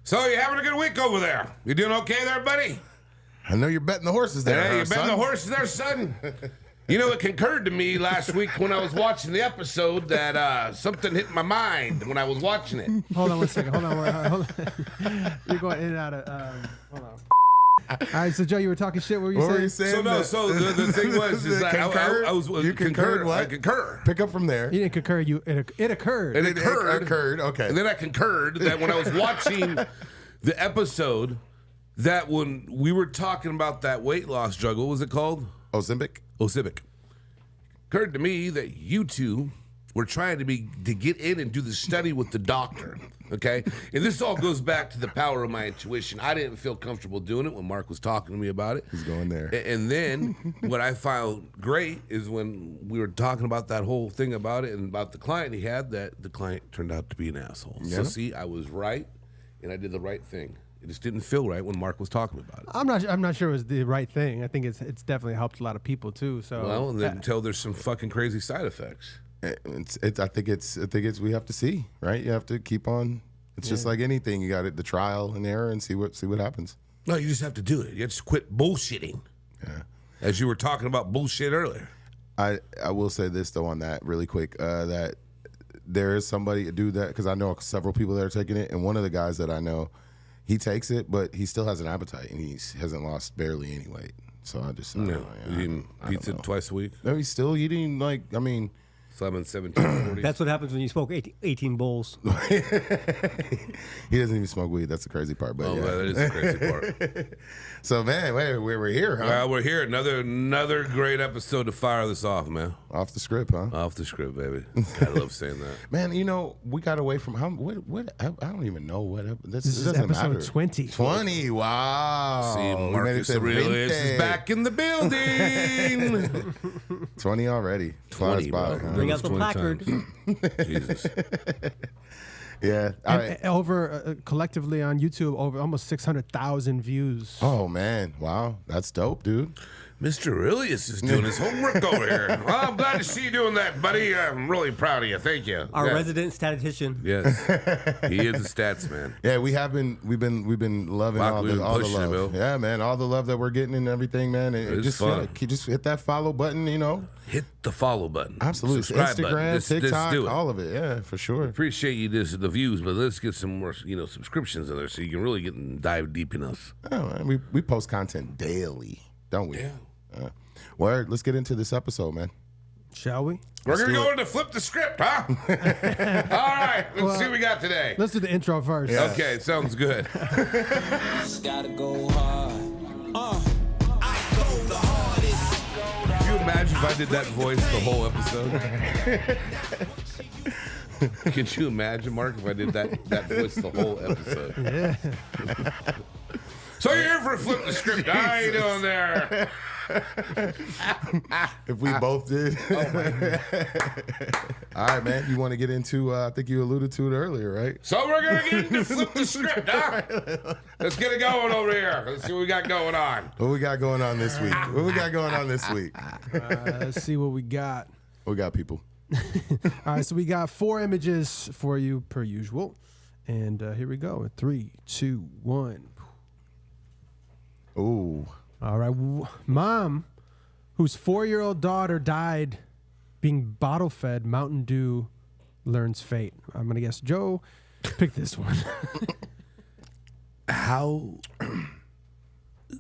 So you having a good week over there? You doing okay there, buddy? I know you're betting the horses there. Yeah, you're betting the horses there, son. You know, it concurred to me last week when I was watching the episode that something hit my mind when I was watching it. Hold on one second. Hold on. You're going in and out of. Hold on. All right, so Joe, you were talking shit. What were you saying? So the thing was is that I was you concurred. What? I concur. Pick up from there. You didn't concur. It occurred. It occurred. Okay. And then I concurred that when I was watching the episode, that when we were talking about that weight loss drug, what was it called? Ozempic. Occurred to me that you two were trying to get in and do the study with the doctor. Okay, and this all goes back to the power of my intuition. I didn't feel comfortable doing it when Mark was talking to me about it. He's going there. And then what I found great is when we were talking about that whole thing about it and about the client he had, that the client turned out to be an asshole. Yeah. So see, I was right, and I did the right thing. It just didn't feel right when Mark was talking about it. I'm not sure it was the right thing. I think it's definitely helped a lot of people too. So well, and then until there's some fucking crazy side effects. I think it's we have to see, right? You have to keep on. It's just like anything. You got the trial and error and see what happens. No, you just have to do it. You just quit bullshitting. Yeah. As you were talking about bullshit earlier. I will say this though on that really quick that there is somebody do that because I know several people that are taking it, and one of the guys that I know, he takes it, but he still has an appetite and he hasn't lost barely any weight. So I just eating pizza twice a week. No, he's still eating 17, 40. That's what happens when you smoke 18 bowls. He doesn't even smoke weed. That's the crazy part. But that is the crazy part. So, man, we're here, huh? Well, we're here. Another great episode to fire this off, man. Off the script, huh? Off the script, baby. I love saying that. Man, we got away from what I don't even know what this is episode matter. 20. 20, wow. See, Marcus Aurelius is back in the building. 20 already. 20, by, huh? Bring out the placard. Jesus. Yeah. And over collectively on YouTube, over almost 600,000 views. Oh, man. Wow. That's dope, dude. Mr. Aurelius is doing his homework over here. Well, I'm glad to see you doing that, buddy. I'm really proud of you. Thank you. Our resident statistician. Yes, he is the stats man. Yeah, we've been loving all the love. Yeah, man, all the love that we're getting and everything, man. And just fun. Just hit that follow button, Hit the follow button. Absolutely. Subscribe Instagram, button. TikTok, do it. all of it. Yeah, for sure. Appreciate you the views, but let's get some more subscriptions in there so you can really get and dive deep in us. Oh, man, we post content daily, don't we? Yeah. Well, let's get into this episode, man. Shall we? We're going to go into flip the script, huh? All right. Let's see what we got today. Let's do the intro first. Yeah. Okay, sounds good. Gotta go hard. I go the hardest. Could you imagine if I did that voice the whole episode? Could you imagine, Mark, if I did that voice the whole episode? Yeah. So you're here for a flip the script. How you doing there? If we both did. Oh my God. All right, man. You want to get into, I think you alluded to it earlier, right? So we're going to get into flip the script, huh? Let's get it going over here. Let's see what we got going on. What we got going on this week? Let's see what we got. We got people. All right, so we got 4 images for you per usual. And here we go. 3, 2, 1. Ooh. All right. Mom, whose 4-year-old daughter died being bottle fed Mountain Dew, learns fate. I'm going to guess Joe pick this one. How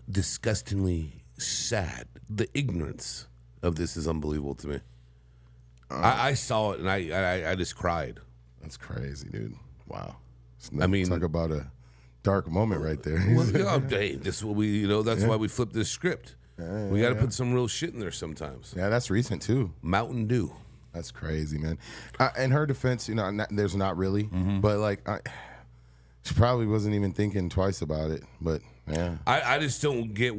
disgustingly sad. The ignorance of this is unbelievable to me. I saw it and I just cried. That's crazy, dude. Wow. Talk about a dark moment right there. Well, hey, this is what we, that's why we flipped this script. We got to put some real shit in there sometimes. Yeah, that's recent too. Mountain Dew. That's crazy, man. In her defense, there's not really, but she probably wasn't even thinking twice about it. But yeah, I just don't get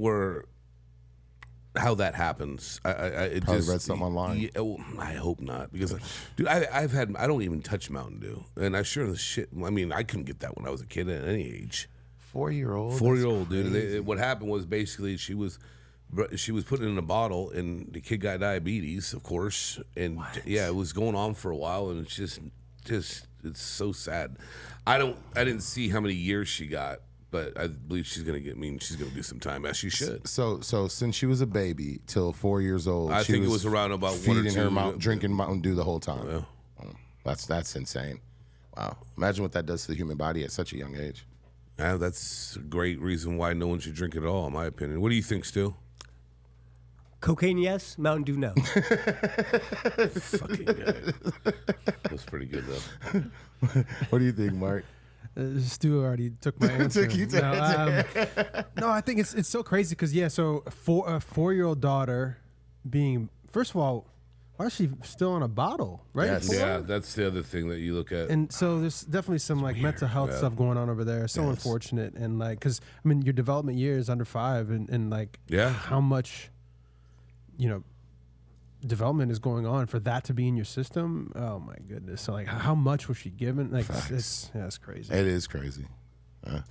how that happens. I probably read something online. Yeah, well, I hope not, because, dude, I don't even touch Mountain Dew, and I sure as shit. I mean, I couldn't get that when I was a kid at any age. 4-year-old. 4-year-old, dude. What happened was basically she was put in a bottle, and the kid got diabetes, of course, and yeah, it was going on for a while, and it's just it's so sad. I didn't see how many years she got, but I believe she's gonna she's gonna do some time, as she should. So since she was a baby till 4 years old, I think it was around about feeding 1 or 2. her drinking Mountain Dew the whole time. Yeah. That's insane. Wow. Imagine what that does to the human body at such a young age. Yeah, that's a great reason why no one should drink it at all, in my opinion. What do you think, Stu? Cocaine, yes. Mountain Dew, no. Fucking guy. That's pretty good, though. What do you think, Mark? Stu already took my answer. Took you to No, I think it's so crazy because so a 4-year-old daughter being, first of all, why is she still on a bottle, right? Yes. Yeah, that's the other thing that you look at. And so there's definitely some like mental health stuff going on over there. So unfortunate, and like, because I mean, your development year is under 5, and like, how much, development is going on for that to be in your system. Oh my goodness! So like, how much was she given? Like, it's crazy. It is crazy.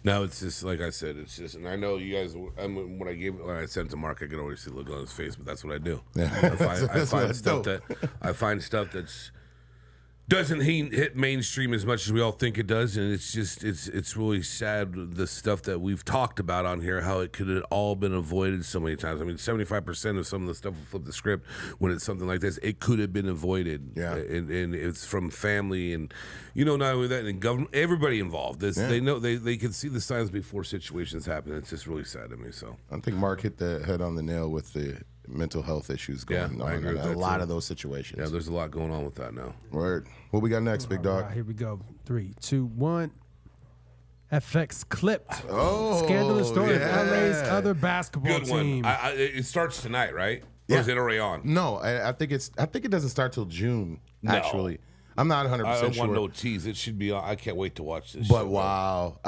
No, it's just like I said. It's just, and I know you guys. When I sent it to Mark, I could always see the look on his face. But that's what I do. Yeah. I find stuff that's doesn't hit mainstream as much as we all think it does, and it's just it's really sad, the stuff that we've talked about on here, how it could have all been avoided so many times. I mean, 75% of some of the stuff will flip the script when it's something like this. It could have been avoided. Yeah, and it's from family, and not only that, and government, everybody involved. They know they can see the signs before situations happen. It's just really sad to me. So I think Mark hit the head on the nail with the mental health issues going on in a lot of those situations. Yeah, there's a lot going on with that now. Word. What we got next, big dog? Right, here we go. 3, 2, 1. FX clipped. Oh, scandalous story of yeah. LA's other basketball Good one. team. It starts tonight, right? Yeah. Or is it already on? No, I think it doesn't start till June. No. Actually, I'm not 100% I sure. want no tease. It should be on. I can't wait to watch this. But show. wow,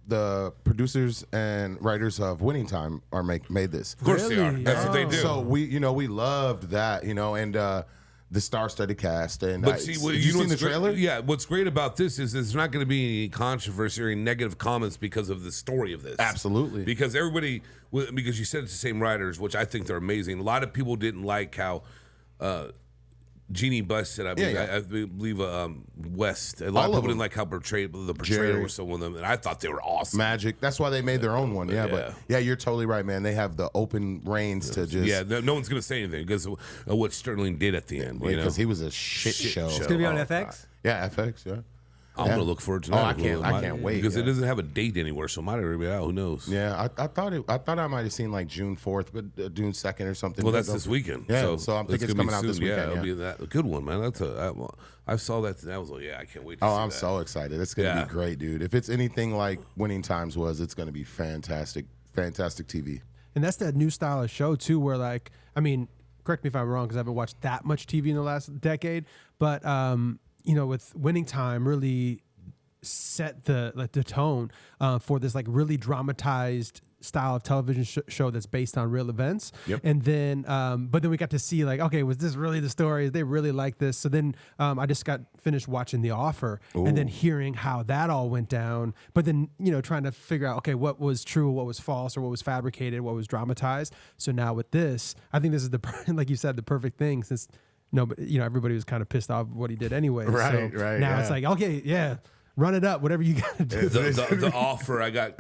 the producers and writers of Winning Time made this. Of course they are. Really? That's what they do. So we loved that, and the star-studded cast. And But see, did you seen the what's great- trailer? Yeah, what's great about this is there's not going to be any controversy or any negative comments because of the story of this. Absolutely. Because because you said it's the same writers, which I think they're amazing. A lot of people didn't like how Jeannie Buss said, I believe West. A lot of people didn't like how the portrayal Jerry. was some of them, and I thought they were awesome. Magic. That's why they made their own one. Yeah, but you're totally right, man. They have the open reins to just no one's going to say anything because of what Sterling did at the end. because he was a shit show. It's going to be on FX? Yeah, FX. Yeah. I'm going to look forward to that. I can't wait because it doesn't have a date anywhere, so it might already be out. Who knows? Yeah, I thought I might have seen like June 4th, but June 2nd or something. Well, that's this weekend. Yeah, so I'm thinking it's coming out this weekend. Yeah, it'll be a good one, man. I saw that. I was like, I can't wait to see that. I'm so excited. It's going to be great, dude. If it's anything like Winning Times was, it's going to be fantastic. Fantastic TV. And that's that new style of show too, where like, I mean, correct me if I'm wrong because I haven't watched that much TV in the last decade, but with Winning Time really set the tone for this like really dramatized style of television show that's based on real events. Yep. And then but then we got to see like, okay, was this really the story? They really like this. So then I just got finished watching The Offer. Ooh. And then hearing how that all went down, but then trying to figure out, okay, what was true, what was false, or what was fabricated, what was dramatized. So now with this, I think this is like you said, the perfect thing, since everybody was kind of pissed off what he did anyway. Right, so right, now yeah. it's like, okay, yeah, run it up, whatever you got to do. The Offer, I got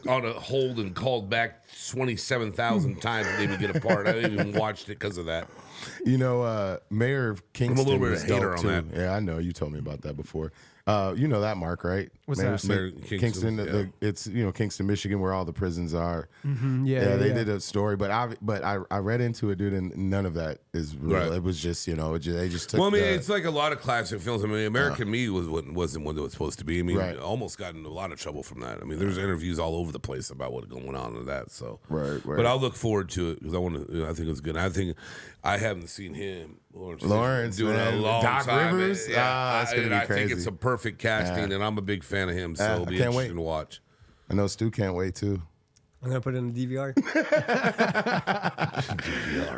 on a hold and called back 27,000 times to even get a part. I didn't even watch it because of that. Mayor of Kingston. I'm a little bit was of a hater dope, on too. that. Yeah, I know. You told me about that before. You know that, Mark, right? What's Mayor that? Mayor Kingston. Kingston, It's Kingston, Michigan, where all the prisons are. Yeah, They did a story, but I read into it, dude, and none of that is real. Right. It was just they just took. Well, I mean, it's like a lot of classic films. I mean, American Me wasn't what it was supposed to be. I mean, Right. almost got in a lot of trouble from that. I mean, there's interviews all over the place about what's going on with that. So, Right. But I'll look forward to it because I want to. I think it's good. I haven't seen him, Lawrence, doing man. a long Doc time. Rivers? That's gonna be I think crazy. it's a perfect casting, and I'm a big fan of him. So it'll I be can't interesting wait. to watch. I know Stu can't wait too. I'm going to put it in the DVR.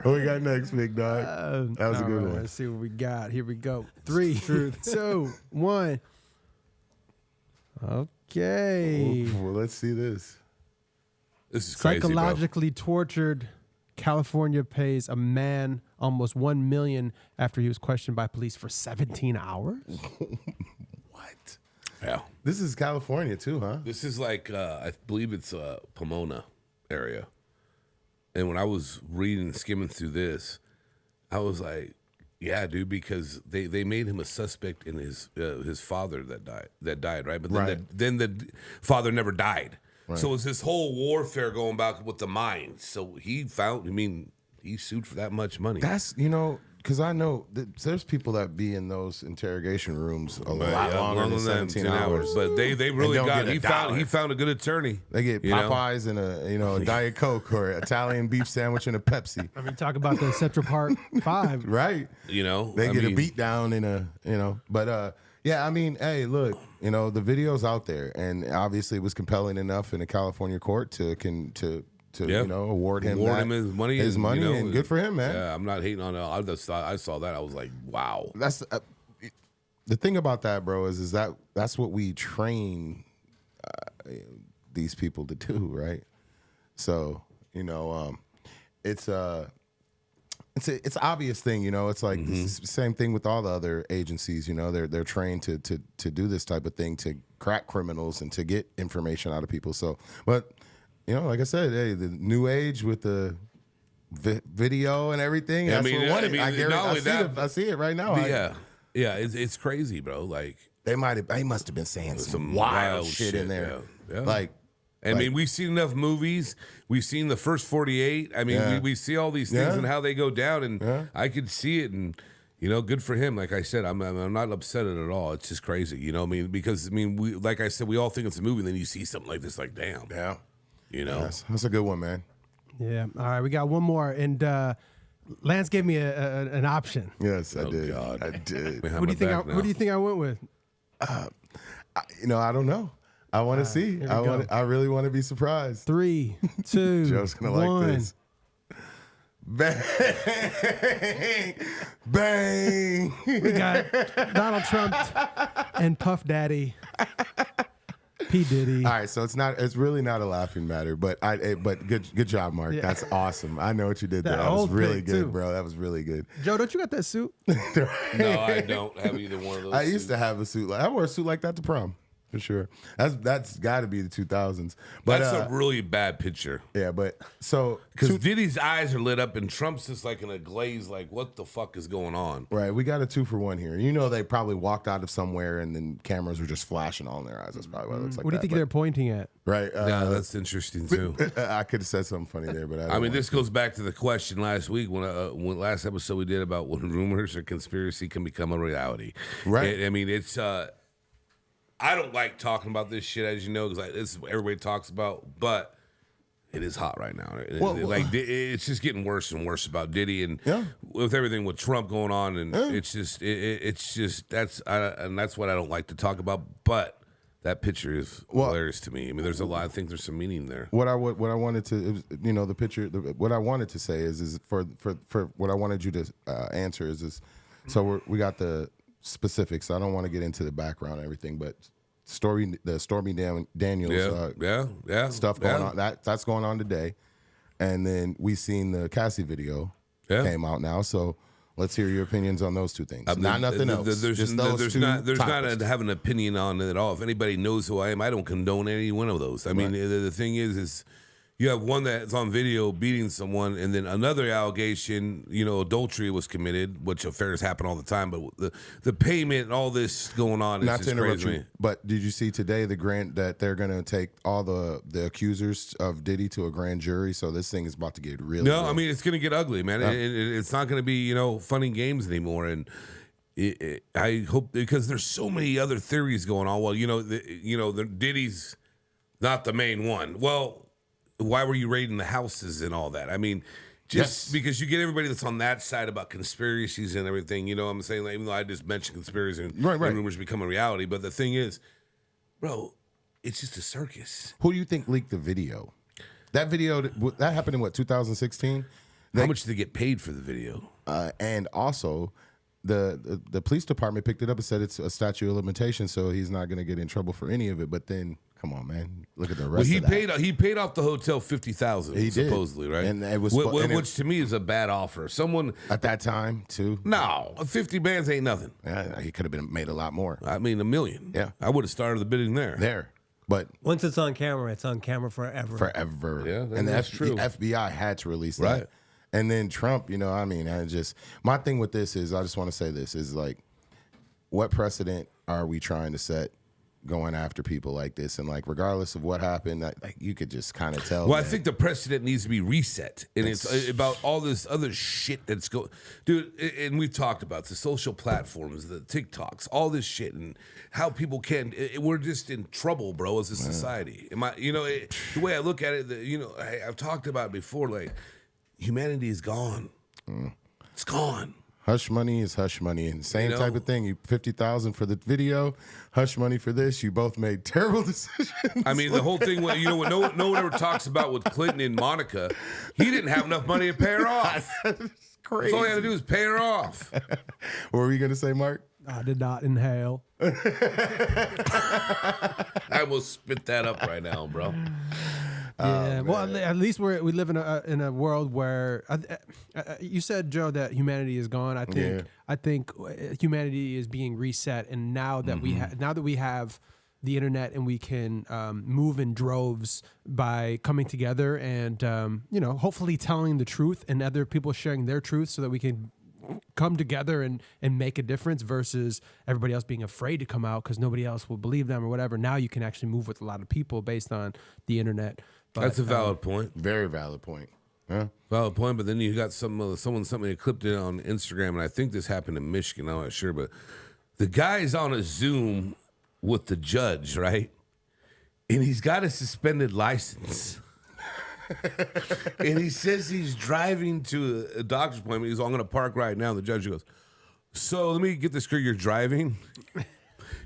What we got next, big dog? That was a All good right, one. Let's see what we got. Here we go. 3, 2, 1. Okay. Well, let's see this. This is crazy, bro. Psychologically tortured, California pays a man almost $1 million after he was questioned by police for 17 hours. What? Yeah. This is California too, huh? This is like, I believe it's Pomona area. And when I was reading, skimming through this, I was like, yeah, dude, because they made him a suspect in his father that died, right? But then the father never died. Right. So it's this whole warfare going back with the mines. So he sued for that much money. That's, because I know that there's people that be in those interrogation rooms a lot longer than 17 hours. But they really he found a good attorney. They get Popeyes and a Diet Coke or Italian beef sandwich and a Pepsi. I mean, talk about the Central Park 5. Right. They get a beat down in a, but yeah, I mean, hey, look, the video's out there, and obviously it was compelling enough in a California court to award him his money, and good for him, man. Yeah, I'm not hating on it. I saw that, I was like, wow. That's the thing about that, bro, is that's what we train these people to do, right? So it's an obvious thing, It's like it's the same thing with all the other agencies, They're trained to do this type of thing, to crack criminals and to get information out of people. So, but like I said, hey, the new age with the video and everything. Yeah, I see it right now. It's crazy, bro. Like they must have been saying some wild shit in there. Yeah. I mean, we've seen enough movies. We've seen the first 48. I mean, we see all these things and how they go down, and I could see it, and good for him. Like I said, I'm not upset at it at all. It's just crazy, because we, like I said, we all think it's a movie, and then you see something like this, like damn, that's a good one, man. Yeah. All right, we got one more, and Lance gave me an option. Yes, I did. God. I did. What do you think I went with? I don't know. I want to see. I really want to be surprised. 3, 2, Joe's gonna 1. like this. Bang! Bang! We got Donald Trump and Puff Daddy, P. Diddy. All right, so it's really not a laughing matter, but good job, Mark. Yeah. That's awesome. I know what you did there. That was really good, too. Bro. That was really good. Joe, don't you got that suit? No, I don't have either one of those. I used to have a suit. I wore a suit like that to prom. For sure. That's got to be the 2000s. But that's a really bad picture. Yeah, but so... Because Diddy's eyes are lit up and Trump's just like in a glaze, like, what the fuck is going on? Right, we got a 2-for-1 here. They probably walked out of somewhere and then cameras were just flashing all in their eyes. That's probably why it looks like that. What do you think they're pointing at? Right. Yeah, that's interesting, too. I could have said something funny there, but I mean, this goes back to the question last week, when last episode we did about when rumors or conspiracy can become a reality. Right. I mean, it's... I don't like talking about this shit, as you know, because this is what everybody talks about, but it is hot right now. It's just getting worse and worse about Diddy, and with everything with Trump going on, and it's just that's what I don't like to talk about. But that picture is hilarious to me. I mean, there's a lot. I think there's some meaning there. What I wanted to, the picture. What I wanted to say is for what I wanted you to answer is so we got the specifics. I don't want to get into the background and everything, but Stormy Daniels stuff going on. That's going on today. And then we seen the Cassie video came out now. So let's hear your opinions on those two things. Nothing else. There's not have an opinion on it at all. If anybody knows who I am, I don't condone any one of those. I mean, the thing is you have one that's on video beating someone, and then another allegation, adultery was committed, which affairs happen all the time. But the payment and all this going on is not just to interrupt crazy. You, but did you see today the grant that they're going to take all the accusers of Diddy to a grand jury? So this thing is about to get really. No, big. I mean it's going to get ugly, man. It's not going to be fun and games anymore. And I hope, because there's so many other theories going on. Well, the Diddy's not the main one. Well, why were you raiding the houses and all that? I mean, because you get everybody that's on that side about conspiracies and everything. I'm saying, even though I just mentioned conspiracy and rumors become a reality. But the thing is, bro, it's just a circus. Who do you think leaked the video? That video, that happened in 2016? How much did they get paid for the video? And also, the police department picked it up and said it's a statute of limitations, so he's not going to get in trouble for any of it. But then, come on, man, look at the rest. Well, of that. he paid off the hotel $50,000 He did. supposedly, right? And it was which to me is a bad offer. Someone at that time too. no, 50 bands ain't nothing. Yeah, he could have been made a lot more. I mean, $1 million. Yeah. I would have started the bidding there. But Once it's on camera forever. forever. Yeah, and that's true. The FBI had to release Right. that. And then Trump, I mean, my thing with this is, I just want to say this is like, what precedent are we trying to set going after people like this? And like, regardless of what happened, like you could just kind of tell. Well, I think the precedent needs to be reset, and it's about all this other shit that's going, dude. And we've talked about the social platforms, the TikToks, all this shit, and how people can. We're just in trouble, bro, as a society. The way I look at it, I've talked about it before. Like, humanity is gone. It's gone. Hush money is hush money, and same type of thing. You $50,000 for the video, hush money for this. You both made terrible decisions. I mean, the whole thing. When no one ever talks about with Clinton and Monica, he didn't have enough money to pay her off. That's crazy. That's all he had to do is pay her off. What were you gonna say, Mark? I did not inhale. I will spit that up right now, bro. Yeah, well, at least we live in a world where you said, Joe, that humanity is gone. I think humanity is being reset, and now that we have the internet and we can move in droves by coming together and hopefully telling the truth and other people sharing their truth, so that we can come together and make a difference versus everybody else being afraid to come out because nobody else will believe them or whatever. Now you can actually move with a lot of people based on the internet. But, That's a valid point. Very valid point. Yeah. Valid point. But then you got someone that clipped it on Instagram, and I think this happened in Michigan. I'm not sure, but the guy's on a Zoom with the judge, right? And he's got a suspended license. And he says he's driving to a doctor's appointment. He's, I'm going to park right now. The judge goes, so let me get this straight. You're driving?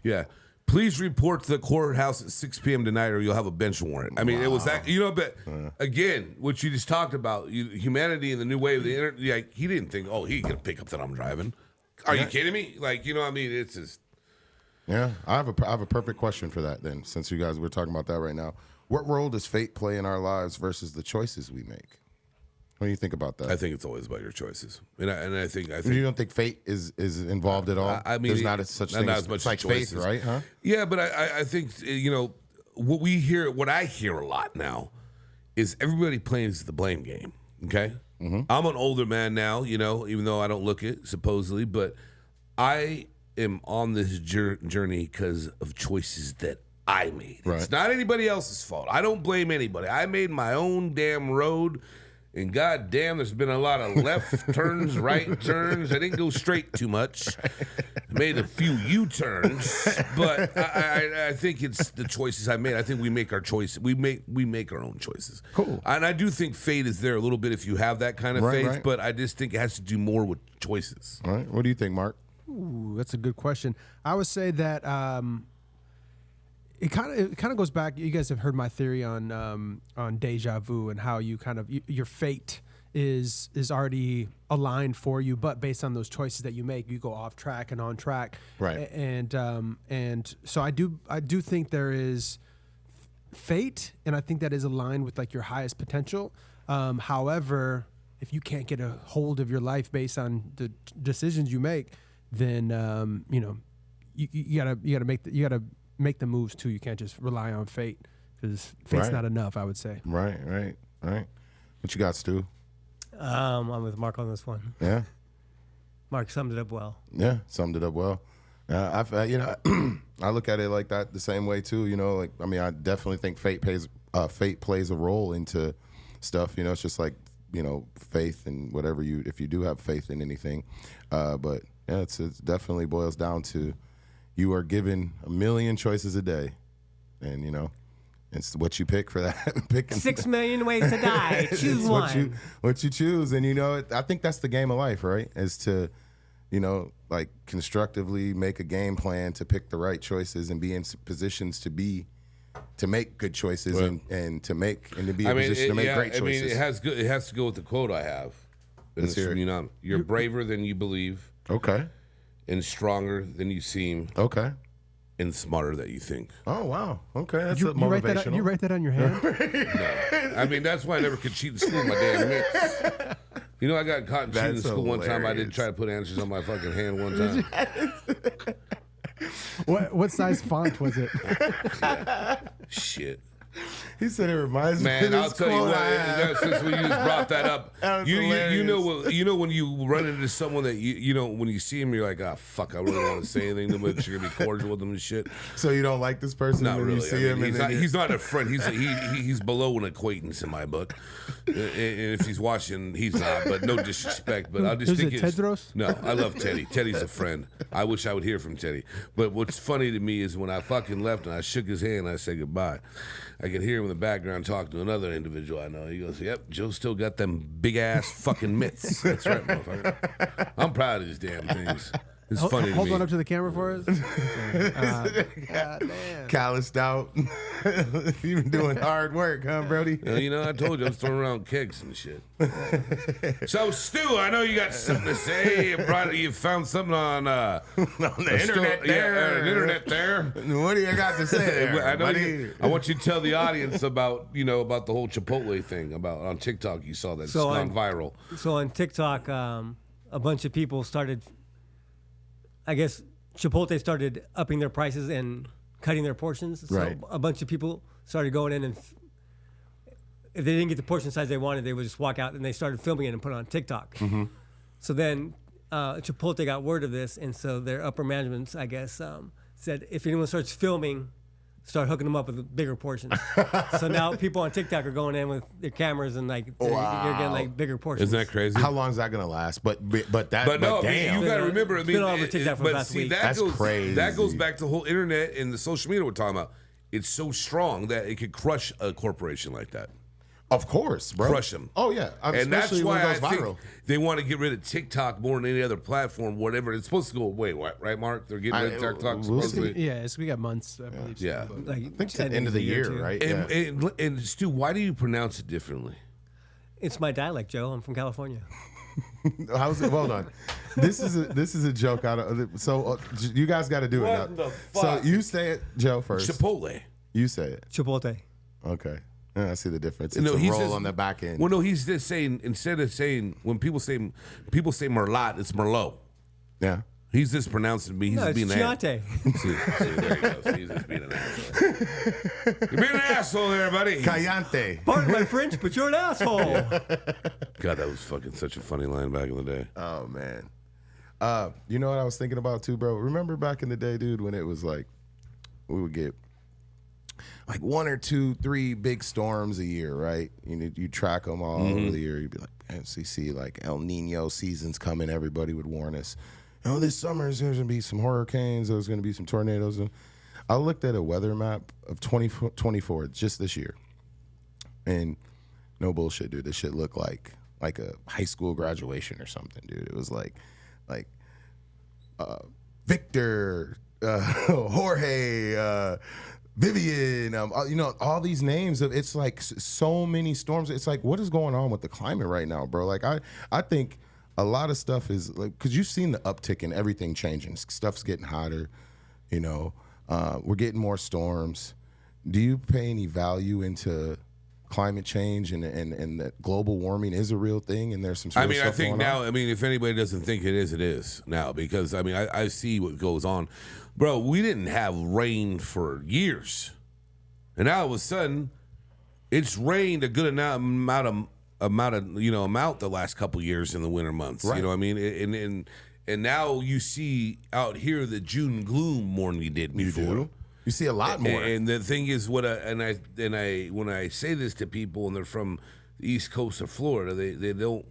Yeah. Please report to the courthouse at 6 p.m. tonight, or you'll have a bench warrant. I mean, It was that, but again, what you just talked about, humanity and the new wave of the internet, like, he didn't think, he can pick up that I'm driving. Are you kidding me? Like, it's just. Yeah, I have a perfect question for that then, since you guys were talking about that right now. What role does fate play in our lives versus the choices we make? What do you think about that? I think it's always about your choices, and I think you don't think fate is involved at all. I mean, there's not such thing as much like choices. Faith, right? Huh? Yeah, but I think what I hear a lot now is everybody plays the blame game. Okay, I'm an older man now, even though I don't look it supposedly, but I am on this journey because of choices that I made. Right. It's not anybody else's fault. I don't blame anybody. I made my own damn road, and goddamn, there's been a lot of left turns, right turns. I didn't go straight too much. Made a few U-turns, but I think it's the choices I made. I think we make our choices. We make our own choices. Cool. And I do think fate is there a little bit if you have that kind of faith, right. but I just think it has to do more with choices. All right. What do you think, Mark? Ooh, that's a good question. I would say that it kind of goes back. You guys have heard my theory on deja vu and how you your fate is already aligned for you, but based on those choices that you make, you go off track and on track. Right. And so I do think there is fate, and I think that is aligned with like your highest potential. However, if you can't get a hold of your life based on the decisions you make, then you gotta make the moves too. You can't just rely on fate, because fate's not enough, I would say. Right. What you got, Stu? I'm with Mark on this one. Yeah. Mark summed it up well. Yeah, summed it up well. I look at it like that the same way too. I definitely think fate plays a role into stuff. It's just like faith and whatever if you do have faith in anything, but yeah, it definitely boils down to you are given 1 million choices a day, and it's what you pick for that. Picking 6 million ways to die. Choose one. What you choose, and I think that's the game of life, right? Is to, like constructively make a game plan to pick the right choices and be in positions to make good choices, right. and to be in a position to make great choices. It has to go with the quote I have. Let's hear it. You're braver than you believe. Okay. and stronger than you seem Okay. and smarter than you think. Oh wow. Okay, that's You write that. motivational. You write that on your hand. I mean, that's why I never could cheat in school. My damn mitts. You know, I got caught cheating in That's school one time. I didn't hilarious. try to put answers on my fucking hand one time. What size font was it? Shit. He said it reminds me Man, of I'll this tell you quote what. I have. Since we just brought that up, That was you hilarious. know when you run into someone that you know when you see him, you're like, ah, fuck, I really don't want to say anything to him, but you're gonna be cordial with him and shit. So you don't like this person Not when really. you see him, and then he's not a friend. He's below an acquaintance in my book. And if he's watching, he's not. But no disrespect. But I just Who's think it, it's Tedros? No. I love Teddy. Teddy's a friend. I wish I would hear from Teddy. But what's funny to me is when I fucking left and I shook his hand and I said goodbye, I could hear him in the background talking to another individual I know. He goes, "Yep, Joe still got them big ass fucking mitts." That's right, motherfucker. I'm proud of these damn things. It's funny to Hold me. on up to the camera for us. God damn. calloused out. You've been doing hard work, huh, Brody? You know, I told you I was throwing around kegs and shit. So, Stu, I know you got something to say. You found something on On the internet there. the internet there. What do you got to say there, I know buddy? I want you to tell the audience about about the whole Chipotle thing about on TikTok. You saw that it's So gone on- viral. So on TikTok, a bunch of people started. I guess Chipotle started upping their prices and cutting their portions. So Right. a bunch of people started going in and if they didn't get the portion size they wanted, they would just walk out and they started filming it and put it on TikTok. Mm-hmm. So then Chipotle got word of this, and so their upper management, I guess, said if anyone starts filming, start hooking them up with bigger portions. So now people on TikTok are going in with their cameras and like they're getting like bigger portions. Isn't that crazy? How long is that gonna last? But no, I mean, damn. you got to remember. I It's mean, been all over TikTok for the but past see, week. That's crazy. That goes back to the whole internet and the social media we're talking about. It's so strong that it could crush a corporation like that. Of course, bro. Crush 'em. Oh yeah, And that's especially why when I it goes think viral. they want to get rid of TikTok more than any other platform, whatever. It's supposed to go away, right, Mark? They're getting rid of TikTok. we'll supposedly. Yeah, we got months. I believe. Yeah. So, but- Like I think it's the end of the year, right? And, Yeah. and Stu, why do you pronounce it differently? It's my dialect, Joe. I'm from California. How's it? Hold on. This is a joke out of. So you guys got to do it What now. the So fuck? you say it, Joe, first. Chipotle. You say it. Chipotle. Okay. Yeah, I see the difference. It's No, a he's roll just- on the back end. Well, no, he's just saying instead of saying when people say Merlot, it's Merlot. Yeah. He's just pronouncing me. He's No, just it's being an Chianti. See, there you go. See, he's just being an asshole. You're being an asshole there, buddy. Cayante. Pardon my French, but you're an asshole. God, that was fucking such a funny line back in the day. Oh man. You know what I was thinking about too, bro? Remember back in the day, dude, when it was like we would get like 1 or 2, 3 big storms a year, right? You track them all over the year. You'd be like, MCC, like El Nino season's coming. Everybody would warn us. Oh, this summer there's going to be some hurricanes. There's going to be some tornadoes. I looked at a weather map of 2024 just this year, and no bullshit, dude. This shit looked like a high school graduation or something, dude. It was like Victor, Jorge, Vivian, all these names. It's like so many storms. It's like, what is going on with the climate right now, bro? Like, I think a lot of stuff is like, because you've seen the uptick in everything changing. Stuff's getting hotter, we're getting more storms. Do you pay any value into climate change and that global warming is a real thing and there's some I serious mean, I stuff think going now, on? I mean, if anybody doesn't think it is now because, I mean, I see what goes on. Bro, we didn't have rain for years. And now all of a sudden, it's rained a good amount the last couple years in the winter months. Right. You know what I mean? And now you see out here the June gloom more than you did before. do? You see a lot more. And the thing is, when I say this to people and they're from the East Coast of Florida, they don't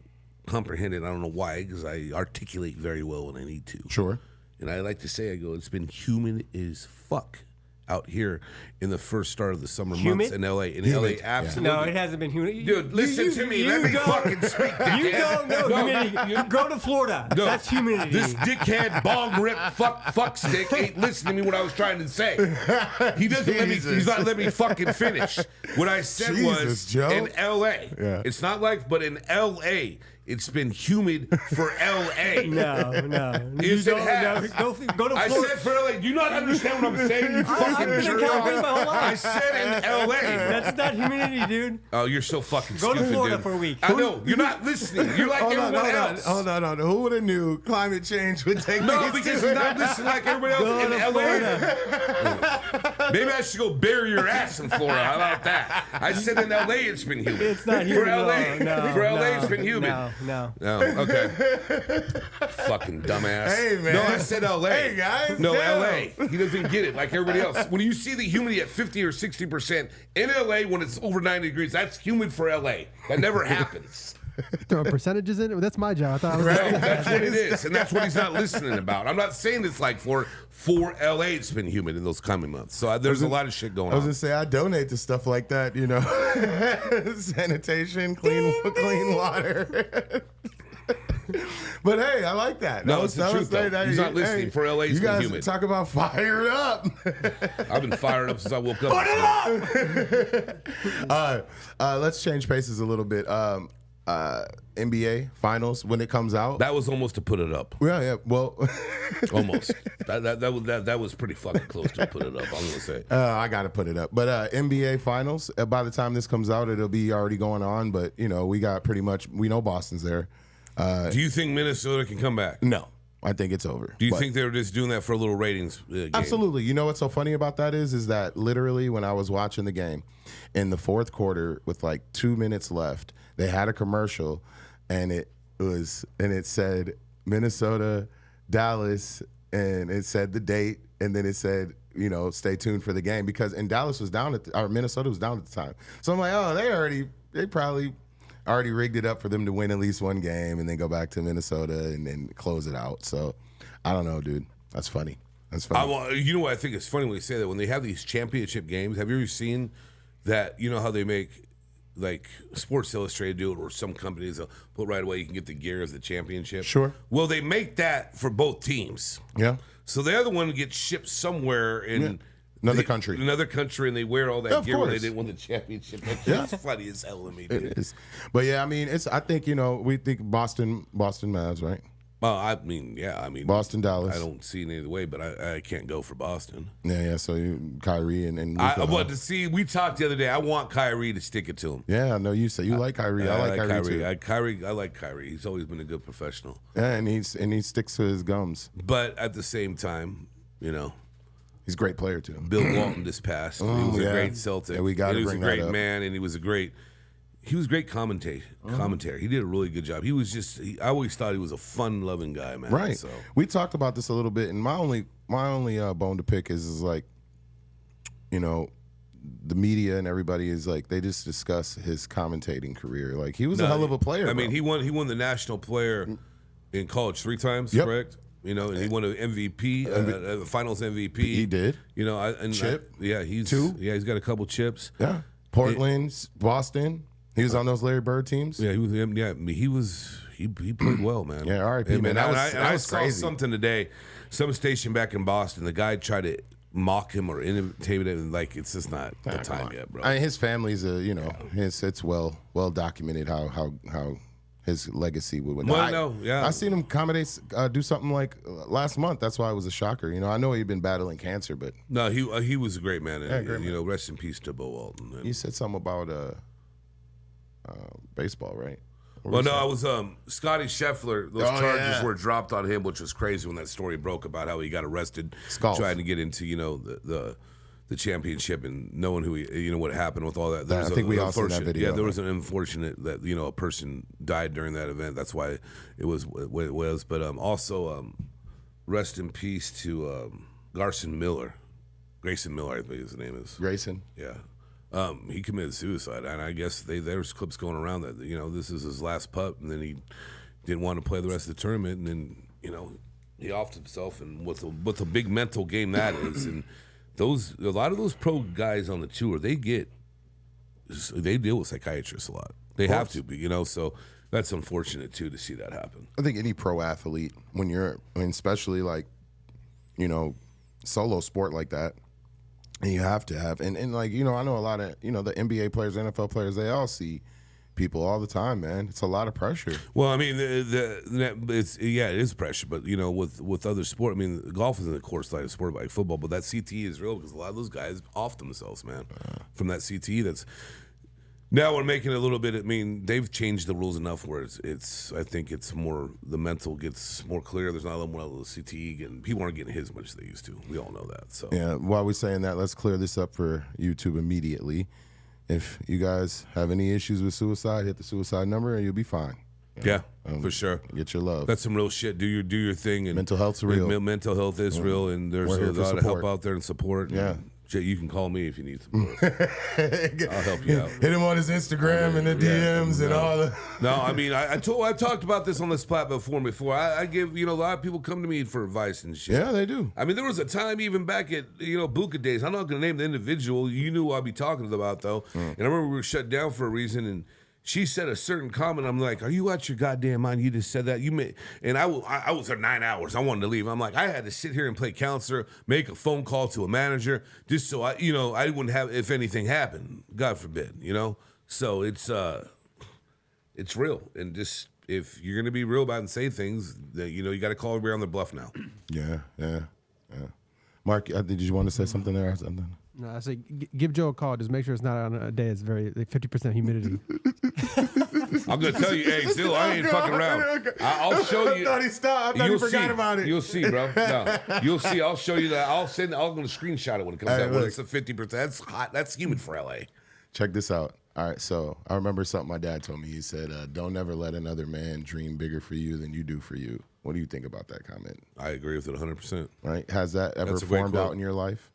comprehend it. I don't know why, because I articulate very well when I need to. Sure. And I like to say, it's been humid as fuck out here in the first start of the summer months in LA. In LA, absolutely. No, it hasn't been humid. Dude, listen to me. Let me fucking speak, dickhead. You don't know humidity. You go to Florida. No, That's humidity. This dickhead bong rip fuck stick ain't listening to me what I was trying to say. He doesn't let me. He's not letting me fucking finish. What I said Jesus, was Joe. in L.A. Yeah. It's not like, but in L.A. it's been humid for L.A. No. Yes, it has. Go to Florida. I said for L.A. Do you not understand what I'm saying? You fucking been in jerk California my whole off. life. I said in L.A. That's not humidity, dude. Oh, you're so fucking Go to stupid, Florida dude. for a week. I know. You're not listening. You're like everyone else. Hold on. Who would have knew climate change would take No, place because to you're it? not listening like everybody else Go in to L.A. Maybe I should go bury your ass in Florida. How about that? I said in L.A. it's been humid. It's not humid For at L.A. all. No, For L.A. no, it's been humid. No. No, okay. Fucking dumbass. Hey, man. No, I said L.A. Hey, guys, No, damn. L.A. He doesn't get it like everybody else. When you see the humidity at 50 or 60% in L.A. when it's over 90 degrees, that's humid for L.A. That never happens. Throwing percentages in it. That's my job. I thought I was. Right? That's what it is, and that's what he's not listening about. I'm not saying it's like for LA, it's been humid in those coming months. So there's a lot of shit going I was on. gonna say I donate to stuff like that, you know, sanitation, clean water. But hey, I like that. No, it's the truth, though. He's not listening. Hey, For LA, it's you been guys humid. talk about fired up. I've been fired up since I woke up. Let's change paces a little bit. NBA Finals when it comes out. That was almost to put it up. Yeah. Well, Almost. That was pretty fucking close to put it up. I'm gonna say. I gotta put it up. But NBA Finals. By the time this comes out, it'll be already going on. But you know, we know Boston's there. Do you think Minnesota can come back? No, I think it's over. Do you But- think they were just doing that for a little ratings game? Absolutely. You know what's so funny about that is that literally when I was watching the game in the fourth quarter with like 2 minutes left, they had a commercial and it said Minnesota, Dallas, and it said the date, and then it said, you know, stay tuned for the game because Dallas was down or Minnesota was down at the time. So I'm like, oh, they probably already rigged it up for them to win at least one game and then go back to Minnesota and then close it out. So I don't know, dude. That's funny. You know what I think is funny when you say that? When they have these championship games, have you ever seen that? You know how they make like Sports Illustrated do it, or some companies will put right away you can get the gear as the championship. Sure. Well, they make that for both teams. Yeah. So the other one gets shipped somewhere in Another country, and they wear all that Of gear when they course. didn't win the championship. That's funny as hell to me, dude. It is. But yeah, I mean, I think, you know, we think Boston Mavs, right? I mean, Boston, Dallas. I don't see it either way, but I can't go for Boston. Yeah. So Kyrie and Luka, I want to see. We talked the other day. I want Kyrie to stick it to him. Yeah, I know you say you like Kyrie. I like Kyrie too. I like Kyrie. He's always been a good professional. Yeah, and he sticks to his gums. But at the same time, you know, he's a great player too. Bill Walton just passed. He was a great Celtic. Yeah, we got to bring that up. He was a great man, and he was great commentator. He did a really good job. He was I always thought he was a fun-loving guy, man. Right. So We talked about this a little bit, and my only bone to pick is like, you know, the media and everybody is like they just discuss his commentating career. Like he was a hell of a player. I mean, bro. he won the national player in college 3 times, Yep. correct? You know, and he won an MVP, Finals MVP. He did. You know, Chip? he's 2? Yeah, he's got a couple chips. Yeah. Portland, Boston. He was on those Larry Bird teams. Yeah, he was. Yeah, I mean, he played well, man. Yeah, R.I.P., man. I saw crazy. something today. Some station back in Boston, the guy tried to mock him or imitate him. Like it's just not the time yet, bro. I mean, his family's it's well documented how his legacy would win. I seen him do something like last month. That's why it was a shocker. You know, I know he'd been battling cancer, but no, he was a great man. And, great you know, rest in peace to Bo Walton. And, you said something about baseball, right? well, no, I was Scotty Scheffler. Those charges yeah. were dropped on him, which was crazy when that story broke about how he got arrested trying to get into the championship and knowing who what happened with all that. I think we all saw that video. Yeah, there was an unfortunate that a person died during that event. That's why it was what it was. But also rest in peace to Grayson Miller, I think his name is. Grayson. Yeah. He committed suicide, and I guess there's clips going around that this is his last putt, and then he didn't want to play the rest of the tournament, and then he offed himself, and with a big mental game that is, and a lot of those pro guys on the tour they deal with psychiatrists a lot. They have to be, so that's unfortunate too to see that happen. I think any pro athlete, especially like solo sport like that. And you have to have, and like, I know a lot of, the NBA players, NFL players, they all see, people all the time, man. It's a lot of pressure. Well, I mean, it is pressure, but you know, with other sport, I mean, golf isn't a course-like sport like football, but that CTE is real because a lot of those guys off themselves, man, from that CTE. That's now we're making it a little bit. I mean, they've changed the rules enough where it's I think it's more the mental gets more clear. There's not a lot more of the CTE, and people aren't getting hit as much as they used to. We all know that. So yeah, while we're saying that, let's clear this up for YouTube immediately. If you guys have any issues with suicide, hit the suicide number and you'll be fine. Yeah, for sure. Get your love. That's some real shit. Do your thing. And mental health's real. Mental health is real, and there's a lot of help out there and support. Yeah. And shit, you can call me if you need support. I'll help you out. Hit him on his Instagram and the DMs and all the. No, I mean, I've talked about this on this platform before. I give, a lot of people come to me for advice and shit. Yeah, they do. I mean, there was a time even back at, Buka days. I'm not going to name the individual. You knew who I'd be talking about, though. And I remember we were shut down for a reason, and she said a certain comment. I'm like, "Are you out your goddamn mind? You just said that." And I was there 9 hours. I wanted to leave. I'm like, I had to sit here and play counselor, make a phone call to a manager, just so I wouldn't have if anything happened. God forbid, So it's real, and just if you're gonna be real about it and say things, that you got to call everybody on their bluff now. Yeah. Mark, did you want to say something there? Or something? No, I say give Joe a call. Just make sure it's not on a day. It's very 50% humidity. I'm gonna tell you, hey, still I ain't fucking around. I'll show you. I thought he stopped. I thought he forgot about it. You'll see, bro. No, you'll see. I'll show you that. I'm gonna screenshot it when it comes out. When it's a 50%. That's hot. That's humid for LA. Check this out. All right, so I remember something my dad told me. He said, "Don't ever let another man dream bigger for you than you do for you." What do you think about that comment? I agree with it 100%. Right? Has that ever formed out in your life?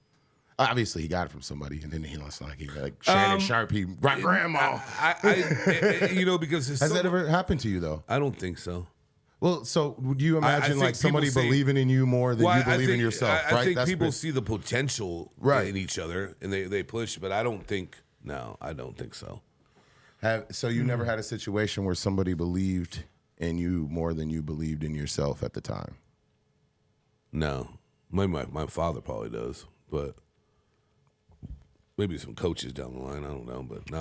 Obviously, he got it from somebody, and then he was like Shannon Sharp, he rock grandma. Because has that ever happened to you though? I don't think so. Well, so would you imagine I like somebody believing in you more than you believe in yourself? I think people see the potential in each other, and they push, but I don't think. No, I don't think so. So you never had a situation where somebody believed in you more than you believed in yourself at the time? No, my father probably does, but. Maybe some coaches down the line. I don't know, but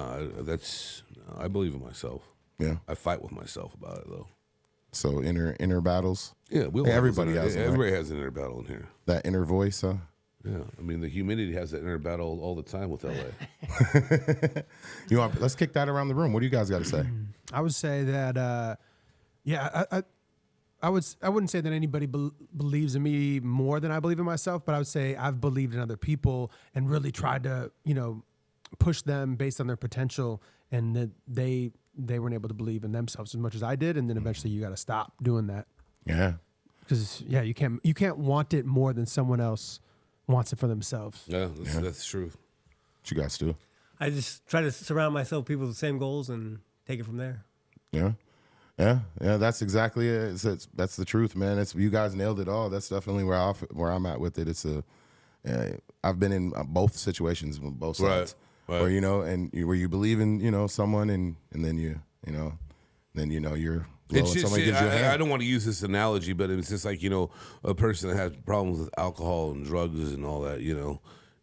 I believe in myself. Yeah, I fight with myself about it though. So inner battles. Yeah, everybody has. Everybody has an inner battle in here. That inner voice, huh? Yeah, I mean the humidity has that inner battle all the time with LA. Let's kick that around the room. What do you guys got to say? I would say that, I wouldn't say that anybody believes in me more than I believe in myself, but I would say I've believed in other people and really tried to, push them based on their potential, and that they weren't able to believe in themselves as much as I did, and then eventually you got to stop doing that. Yeah, because you can't want it more than someone else wants it for themselves. Yeah, that's true. What you guys do? I just try to surround myself with people with the same goals and take it from there. Yeah. That's exactly it. That's the truth, man. You guys nailed it all. That's definitely where I'm at with it. I've been in both situations on both sides, right. where where you believe in someone, and then you're It's just, somebody gives you a hand. I don't want to use this analogy, but it's just like a person that has problems with alcohol and drugs and all that.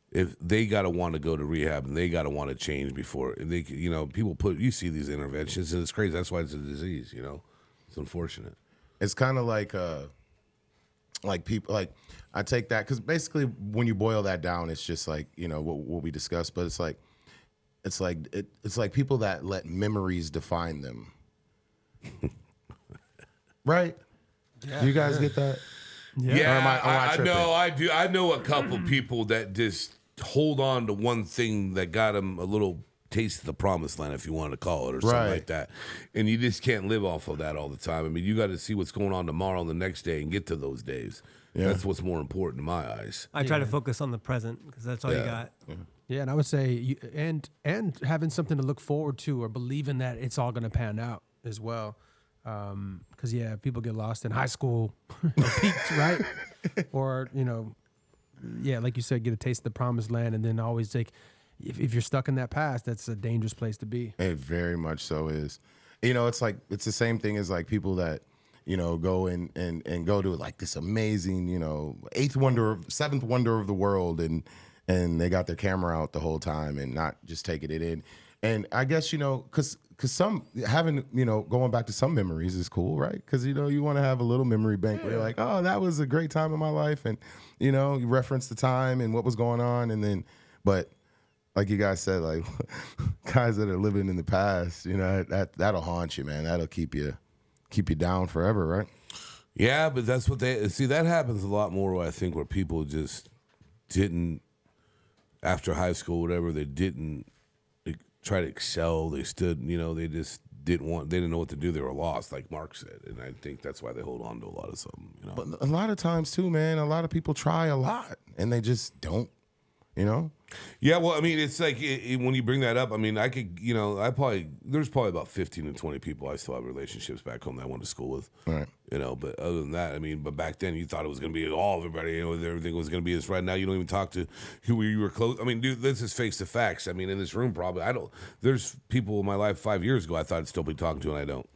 If they gotta want to go to rehab and they gotta want to change before they, people you see these interventions and it's crazy. That's why it's a disease. It's unfortunate. It's kind of like people I take that because basically when you boil that down, it's just like what we discussed. But it's like people that let memories define them. Right? Yeah, do you guys get that? Yeah, I know. I do. I know a couple people that just hold on to one thing that got them a little taste of the promised land, if you want to call it, or something like that. And you just can't live off of that all the time. I mean, you got to see what's going on tomorrow and the next day and get to those days. Yeah. That's what's more important in my eyes. I try to focus on the present because that's all you got. Yeah, and I would say and having something to look forward to or believing that it's all going to pan out as well. Because people get lost in high school, peaks, right? Or like you said, get a taste of the promised land, and then always if you're stuck in that past, that's a dangerous place to be. It very much so is. It's like it's the same thing as like people that go and go to like this amazing seventh wonder of the world, and they got their camera out the whole time and not just taking it in. And I guess, because some having, going back to some memories is cool, right? Because, you want to have a little memory bank where you're like, oh, that was a great time in my life. And, you reference the time and what was going on. And then, but like you guys said, like guys that are living in the past, that'll haunt you, man. That'll keep you down forever, right? Yeah, but that's what that happens a lot more, I think, where people just didn't, after high school, whatever, they didn't try to excel. They stood, they just they didn't know what to do. They were lost, like Mark said. And I think that's why they hold on to a lot of something, But a lot of times too, man, a lot of people try a lot and they just don't, Yeah, well, I mean, it's like when you bring that up, I mean, I could, there's probably about 15 to 20 people I still have relationships back home that I went to school with. Right. But other than that, I mean, but back then you thought it was going to be all everybody, everything was going to be this. Right now, you don't even talk to who you were close. I mean, dude, this is face to facts. I mean, in this room, probably, there's people in my life 5 years ago I thought I'd still be talking to, and I don't.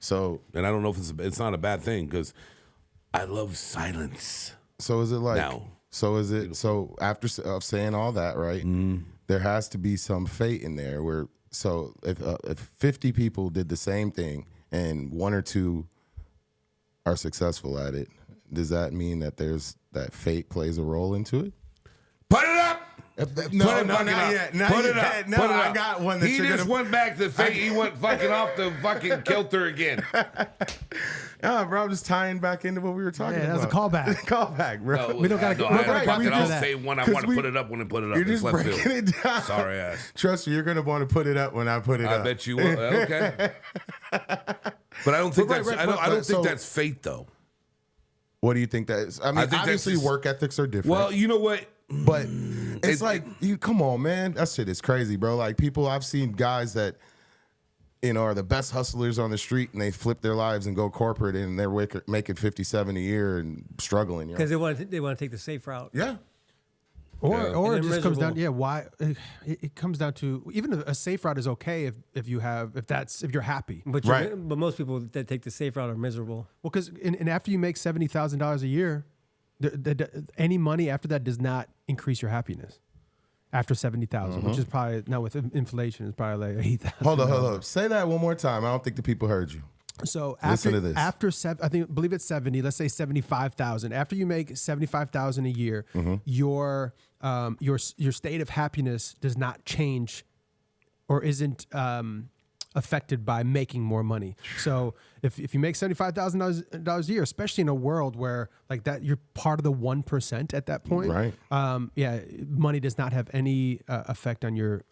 So, and I don't know if it's not a bad thing because I love silence. So is it like, now? So after saying all that, right, there has to be some fate in there where, so if 50 people did the same thing and 1 or 2 are successful at it, does that mean that that fate plays a role into it? Put it up! No, not yet. Put it up. No, I got one that he you're just went back to fate. He went fucking off the fucking kilter again. Yeah, bro, I'm just tying back into what we were talking about. That was a callback. Callback, bro. No, We don't gotta- we don't gotta fucking read I'll that. say when I want to put it up when I put it up. You're It's just left breaking field. it down. Sorry, ass. Trust me, you're going to want to put it up when I put it up. I bet you will. Okay. But I don't think I don't think that's fate, though. What do you think that is? I mean, think that's obviously just- work ethics are different. Well, you know what? but it's like, you come on, man. That shit is crazy, bro. Like, people, I've seen guys that, are the best hustlers on the street, and they flip their lives and go corporate, and they're making 57 a year and struggling. Because they want to take the safe route. Yeah. Or And it just comes down, miserable. why it comes down to, even a safe route is okay if you're happy. But Right. but most people that take the safe route are miserable. Well, because and after you make $70,000 a year, any money after that does not increase your happiness. After 70,000, which is probably now with inflation, is probably like 8,000. Hold on. Say that one more time. I don't think the people heard you. So Listen to this. after believe it's 70. Let's say 75,000. After you make 75,000 a year, your state of happiness does not change, or isn't affected by making more money. So if you make $75,000 a year, especially in a world where like that, you're part of the 1% at that point. Right. Money does not have any effect on your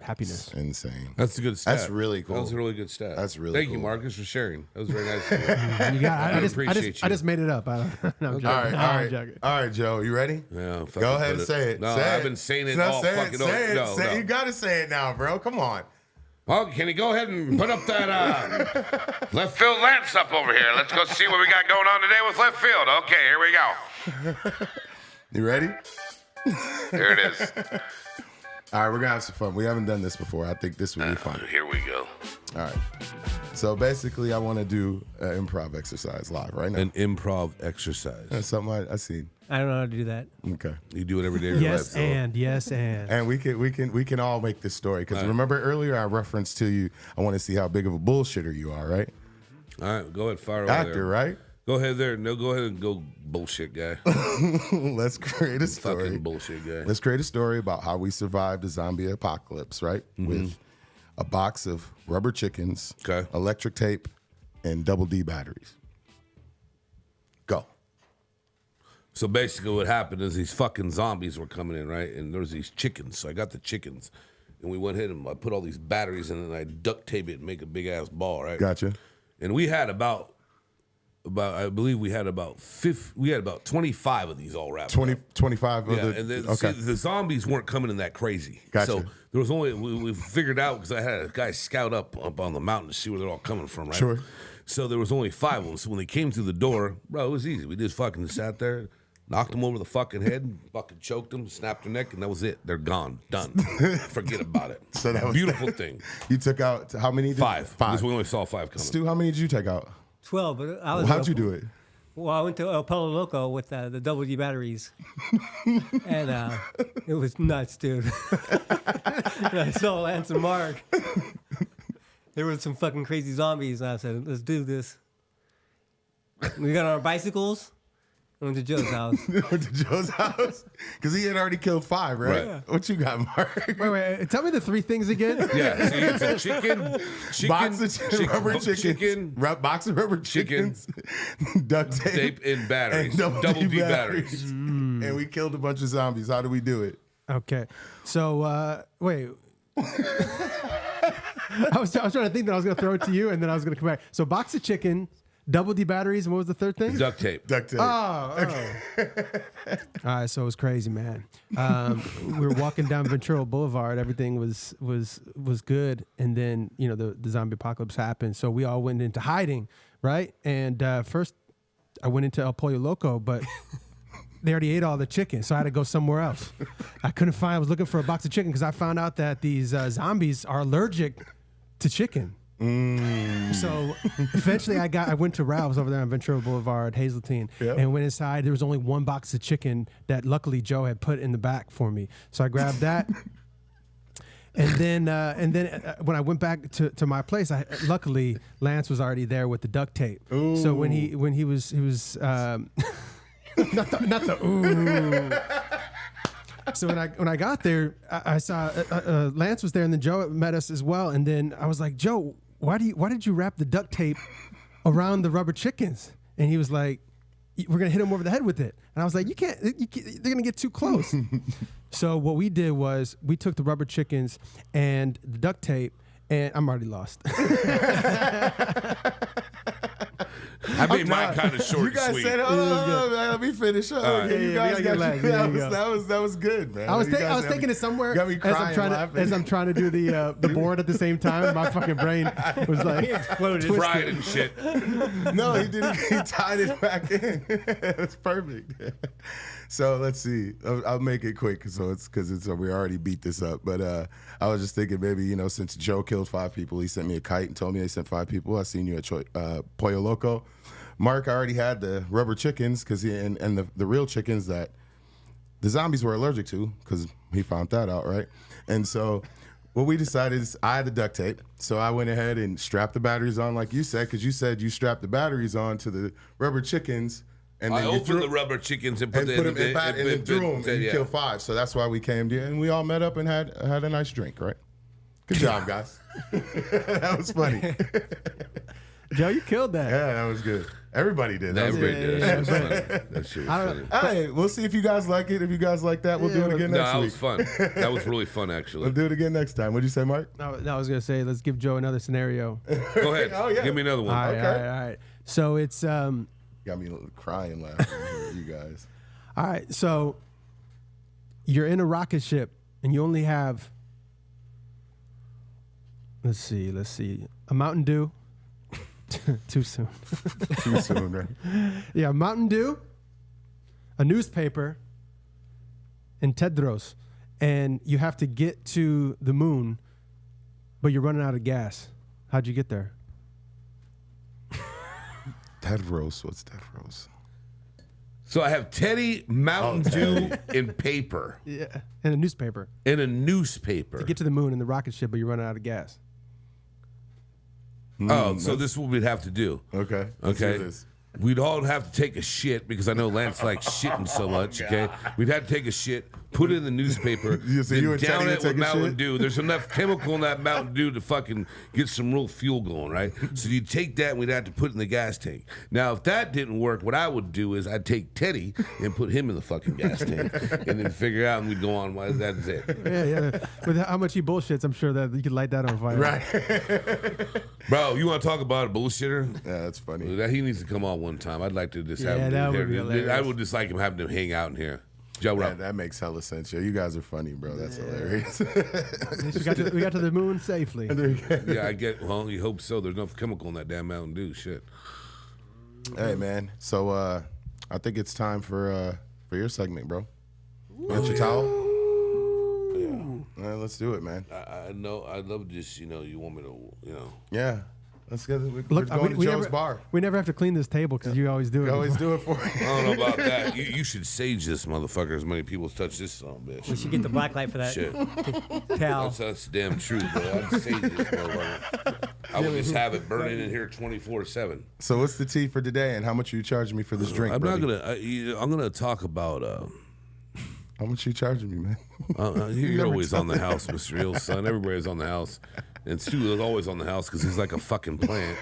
happiness. It's insane. That's a good stat. That's really cool. That was a really good stat. That's really Thank cool. you, Marcus, for sharing. That was very nice. You got, I appreciate you. I just made it up. No, I'm joking. I'm joking. All right, Joe. You ready? Yeah, Go ahead and say it. No, say I've it. been saying it No, all say fucking it. Say it. No, Say it. no. You got to say it now, bro. Come on. Well, can you go ahead and put up that left field lance up over here? Let's go see what we got going on today with left field. Okay, here we go. You ready? Here it is. All right, we're going to have some fun. We haven't done this before. I think this will be fun. Here we go. All right. So basically, I want to do an improv exercise live right now. An improv exercise. That's something I seen. I don't know how to do that. Okay. You do it every day of your life. Yes, and. And we can all make this story, because remember earlier I referenced to you, I want to see how big of a bullshitter you are, right? All right, go ahead, fire over Actor, there. right? Go ahead there. No, go ahead and go bullshit guy. Let's create a story. Fucking bullshit guy. Let's create a story about how we survived the zombie apocalypse, right? With a box of rubber chickens, Okay. electric tape, and double D batteries. Go. So basically what happened is these fucking zombies were coming in, right? And there was these chickens. So I got the chickens. And we went ahead and I put all these batteries in it, and I duct tape it and make a big ass ball, right? Gotcha. And we had about I believe we had about 25 of these all wrapped 20, up. 25 of Yeah, the... and then, okay. see, the zombies weren't coming in that crazy. Gotcha. So there was only, we figured out, because I had a guy scout up on the mountain to see where they're all coming from, right? Sure. So there was only 5 of them. So when they came through the door, bro, it was easy. We just fucking sat there, knocked them over the fucking head, fucking choked them, snapped their neck, and that was it. They're gone. Done. Forget about it. So that was beautiful thing. You took out how many? 5. Five. Because we only saw 5 coming. Stu, how many did you take out? 12, but I was. How'd you do it? Well, I went to El Palo Loco with the double D batteries, and it was nuts, dude. And I saw Lance and Mark. There were some fucking crazy zombies, and I said, "Let's do this." We got on our bicycles. Went to Joe's house. Went to Joe's house because he had already killed 5, right? Right. What you got, Mark? Wait. Tell me the 3 things again. Yeah, see, it's a chicken, Box of rubber chickens, chicken, box of rubber chickens, duct tape, and batteries, and double D batteries. And we killed a bunch of zombies. How do we do it? Okay. So, wait. I was trying to think that I was going to throw it to you, and then I was going to come back. So, box of chicken, double D batteries, and what was the third thing? Duct tape. Duct tape. Oh. All right, so it was crazy, man. We were walking down Ventura Boulevard. Everything was good, and then the zombie apocalypse happened. So we all went into hiding, right? And first, I went into El Pollo Loco, but they already ate all the chicken, so I had to go somewhere else. I couldn't find. I was looking for a box of chicken because I found out that these zombies are allergic to chicken. So eventually I went to Ralph's over there on Ventura Boulevard, Hazeltine, and went inside. There was only one box of chicken that luckily Joe had put in the back for me. So I grabbed that. And then when I went back to my place, luckily Lance was already there with the duct tape. Ooh. So when he was not the ooh. So when I got there, I saw Lance was there, and then Joe met us as well. And then I was like, Joe, why did you wrap the duct tape around the rubber chickens? And he was like, we're gonna hit them over the head with it. And I was like, you can't they're gonna get too close. So what we did was we took the rubber chickens and the duct tape, and I'm already lost. I made mine kind of short You guys and sweet. said, "Hold on, man, let me finish." You guys got that was good, man. I was You guys taking it somewhere got me crying, as I'm trying to do the board at the same time. My fucking brain was like Exploded. Fried and shit. No, he didn't. He tied it back in. It's perfect. So let's see. I'll make it quick, so it's because we already beat this up. But I was just thinking, maybe since Joe killed 5 people, he sent me a kite and told me they sent 5 people. I seen you at Pollo Loco. Mark already had the rubber chickens and the real chickens that the zombies were allergic to, because he found that out, right? And so what we decided is I had the duct tape, so I went ahead and strapped the batteries on, like you said, because you said you strapped the batteries on to the rubber chickens. And then I opened the rubber chickens and put them in the back and then threw them, and you killed 5. So that's why we came here, and we all met up and had a nice drink, right? Good job, guys. That was funny. Joe, you killed that. Yeah, that was good. Everybody did. That was Everybody good. did. That was funny. That shit was funny. Hey, we'll see if you guys like it. If you guys like that, we'll do it again next that week. was fun. That was really fun, actually. We'll do it again next time. What'd you say, Mark? No, I was gonna say let's give Joe another scenario. Go ahead. Oh, yeah. Give me another one. All right. So it's Got me crying laughing here, you guys. all right. So you're in a rocket ship and you only have let's see, a Mountain Dew. Too soon. Too soon, right? Yeah, Mountain Dew, a newspaper, and Tedros, and you have to get to the moon, but you're running out of gas. How'd you get there? Tedros. What's Tedros? So I have Teddy, Mountain Dew, and paper. Yeah, and a newspaper. In a newspaper. To get to the moon in the rocket ship, but you're running out of gas. Oh, so this is what we'd have to do. Okay. Let's do Okay. this. We'd all have to take a shit because I know Lance likes shitting so much. Okay, we'd have to take a shit, put it in the newspaper, So then you and down Teddy it would with take a Mountain shit? Dew. There's enough chemical in that Mountain Dew to fucking get some real fuel going, right? So you'd take that and we'd have to put it in the gas tank. Now, if that didn't work, what I would do is I'd take Teddy and put him in the fucking gas tank, and then figure out and we'd go on. Why that's it, Yeah. With how much he bullshits, I'm sure that you could light that on fire. Right. bro? You want to talk about a bullshitter? Yeah, that's funny. That he needs to come on one time. I'd like to just Yeah, have him that in would be here. hilarious. I would just like him having him hang out in here. Joe Yeah, Rob. that makes hella sense. Yo, you guys are funny, bro. That's hilarious. At least we got to the moon safely. Yeah, I get. Well, you hope so. There's no chemical in that damn Mountain Dew. Shit. Hey, man. So I think it's time for your segment, bro. Want your towel? Yeah. Let's do it, man. I know. I love just. You want me to. Yeah. Let's go. We're Look, going to Joe's bar. We never have to clean this table because you always do it. You always do it for me. I don't know about that. You should sage this motherfucker. As many people touch this son of a bitch. We should get the black light for that Shit. towel. That's damn true, bro. I'd sage this motherfucker. I would just have it burning in here 24/7. So what's the tea for today, and how much are you charging me for this drink? I'm buddy? not gonna. I'm gonna talk about. How much you charging me, man? You're always on the house, Mr. Real son. Everybody's on the house. And Stu is always on the house because he's like a fucking plant.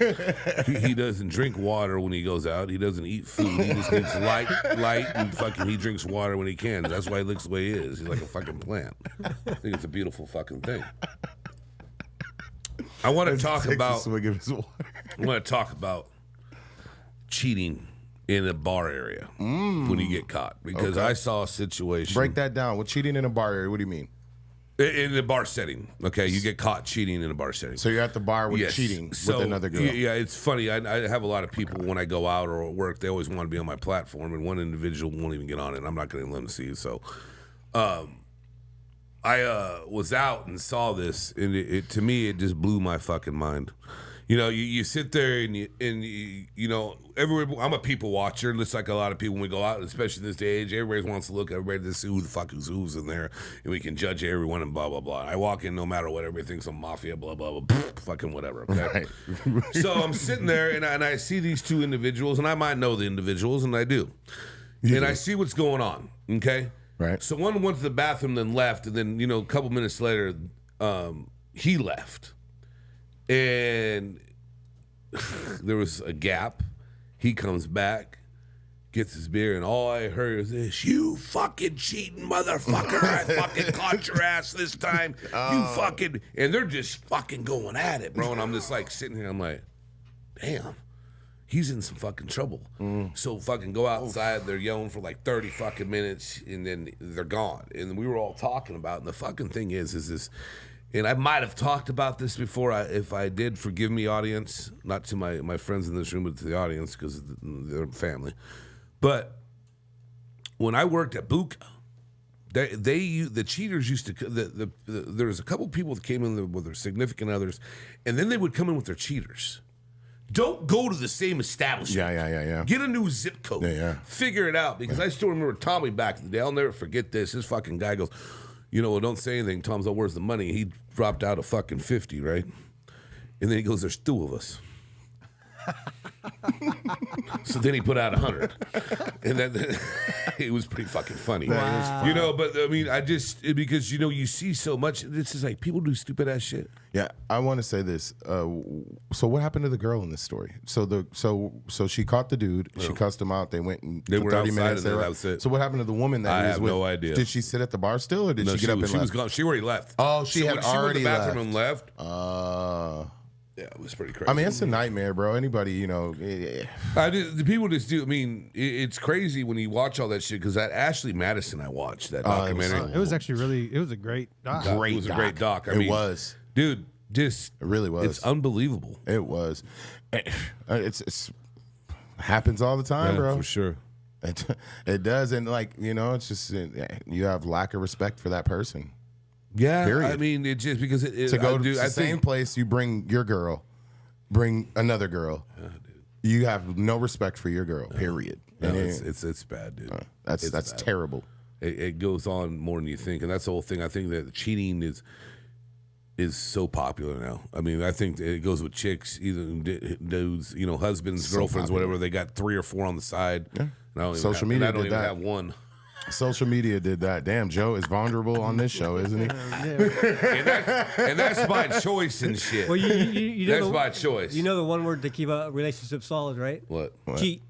He doesn't drink water when he goes out. He doesn't eat food. He just needs light, and fucking he drinks water when he can. That's why he looks the way he is. He's like a fucking plant. I think it's a beautiful fucking thing. I want to talk about. I want to talk about cheating in a bar area when you get caught because I saw a situation. Break that down. With cheating in a bar area, what do you mean? In a bar setting, okay, you get caught cheating in a bar setting. So you're at the bar with cheating with another girl. Yeah, it's funny. I have a lot of people when I go out or at work, they always want to be on my platform, and one individual won't even get on it. I'm not going to let them see it. So, I was out and saw this, and it to me it just blew my fucking mind. You know, you sit there and you know, everywhere. I'm a people watcher. Looks like a lot of people when we go out, especially this day age. Everybody wants to look. Everybody to see who the fuck who's in there, and we can judge everyone and blah blah blah. I walk in no matter what. Everybody thinks I'm mafia. Blah blah blah. Fucking whatever. Okay. Right. So I'm sitting there and I see these two individuals, and I might know the individuals, and I do. I see what's going on. Okay. Right. So one went to the bathroom, then left, and then a couple minutes later, he left. And there was a gap. He comes back, gets his beer, and all I heard is this: "You fucking cheating motherfucker! I fucking caught your ass this time. You fucking..." And they're just fucking going at it, bro. And I'm just like sitting here. I'm like, damn, he's in some fucking trouble. So fucking go outside. They're yelling for like 30 fucking minutes, and then they're gone. And we were all talking about. And the fucking thing is this. And I might have talked about this before. If I did, forgive me, audience. Not to my friends in this room, but to the audience because they're family. But when I worked at Buka, the cheaters used to. There was a couple people that came in with their significant others, and then they would come in with their cheaters. Don't go to the same establishment. Yeah. Get a new zip code. Yeah. Figure it out because I still remember Tommy back in the day. I'll never forget this. This fucking guy goes, don't say anything. Tom's like, where's the money? He dropped out a fucking 50, right? And then he goes, there's two of us. So then he put out 100. And then it was pretty fucking funny. Wow. But I mean, because you see so much, this is like people do stupid ass shit. Yeah, I want to say this. So what happened to the girl in this story? So she caught the dude. She cussed him out. They went and They for were 30 outside minutes. and that was it. So what happened to the woman that I he was have with? no idea. Did she sit at the bar still, or did No, she get up and she left? was gone. She already left. Oh, she had when already she went to the bathroom and left. Yeah, it was pretty crazy. I mean, it's a nightmare, bro. Anybody, the people just do. I mean, it's crazy when you watch all that shit because that Ashley Madison I watched that documentary. It was actually it was a great doc. It was a great doc. I It mean, was. dude. Just It really was. It's unbelievable. It was. It's happens all the time, bro. For sure. It does, and it's just you have lack of respect for that person. Yeah, Period. I mean, it just because To go to the same place, you bring your girl, bring another girl. You have no respect for your girl. Period. No, And it's bad, dude. that's bad. terrible. It goes on more than you think, and that's the whole thing. I think that cheating is so popular now. I mean, I think it goes with chicks, either dudes, husbands, girlfriends, popular. whatever. They got 3 or 4 on the side. Yeah. Social media I don't did even that. have one. Social media did that. Damn, Joe is vulnerable on this show, isn't he? and that's my choice and shit. Well, you know That's my choice. You know the one word to keep a relationship solid, right? What? Cheat.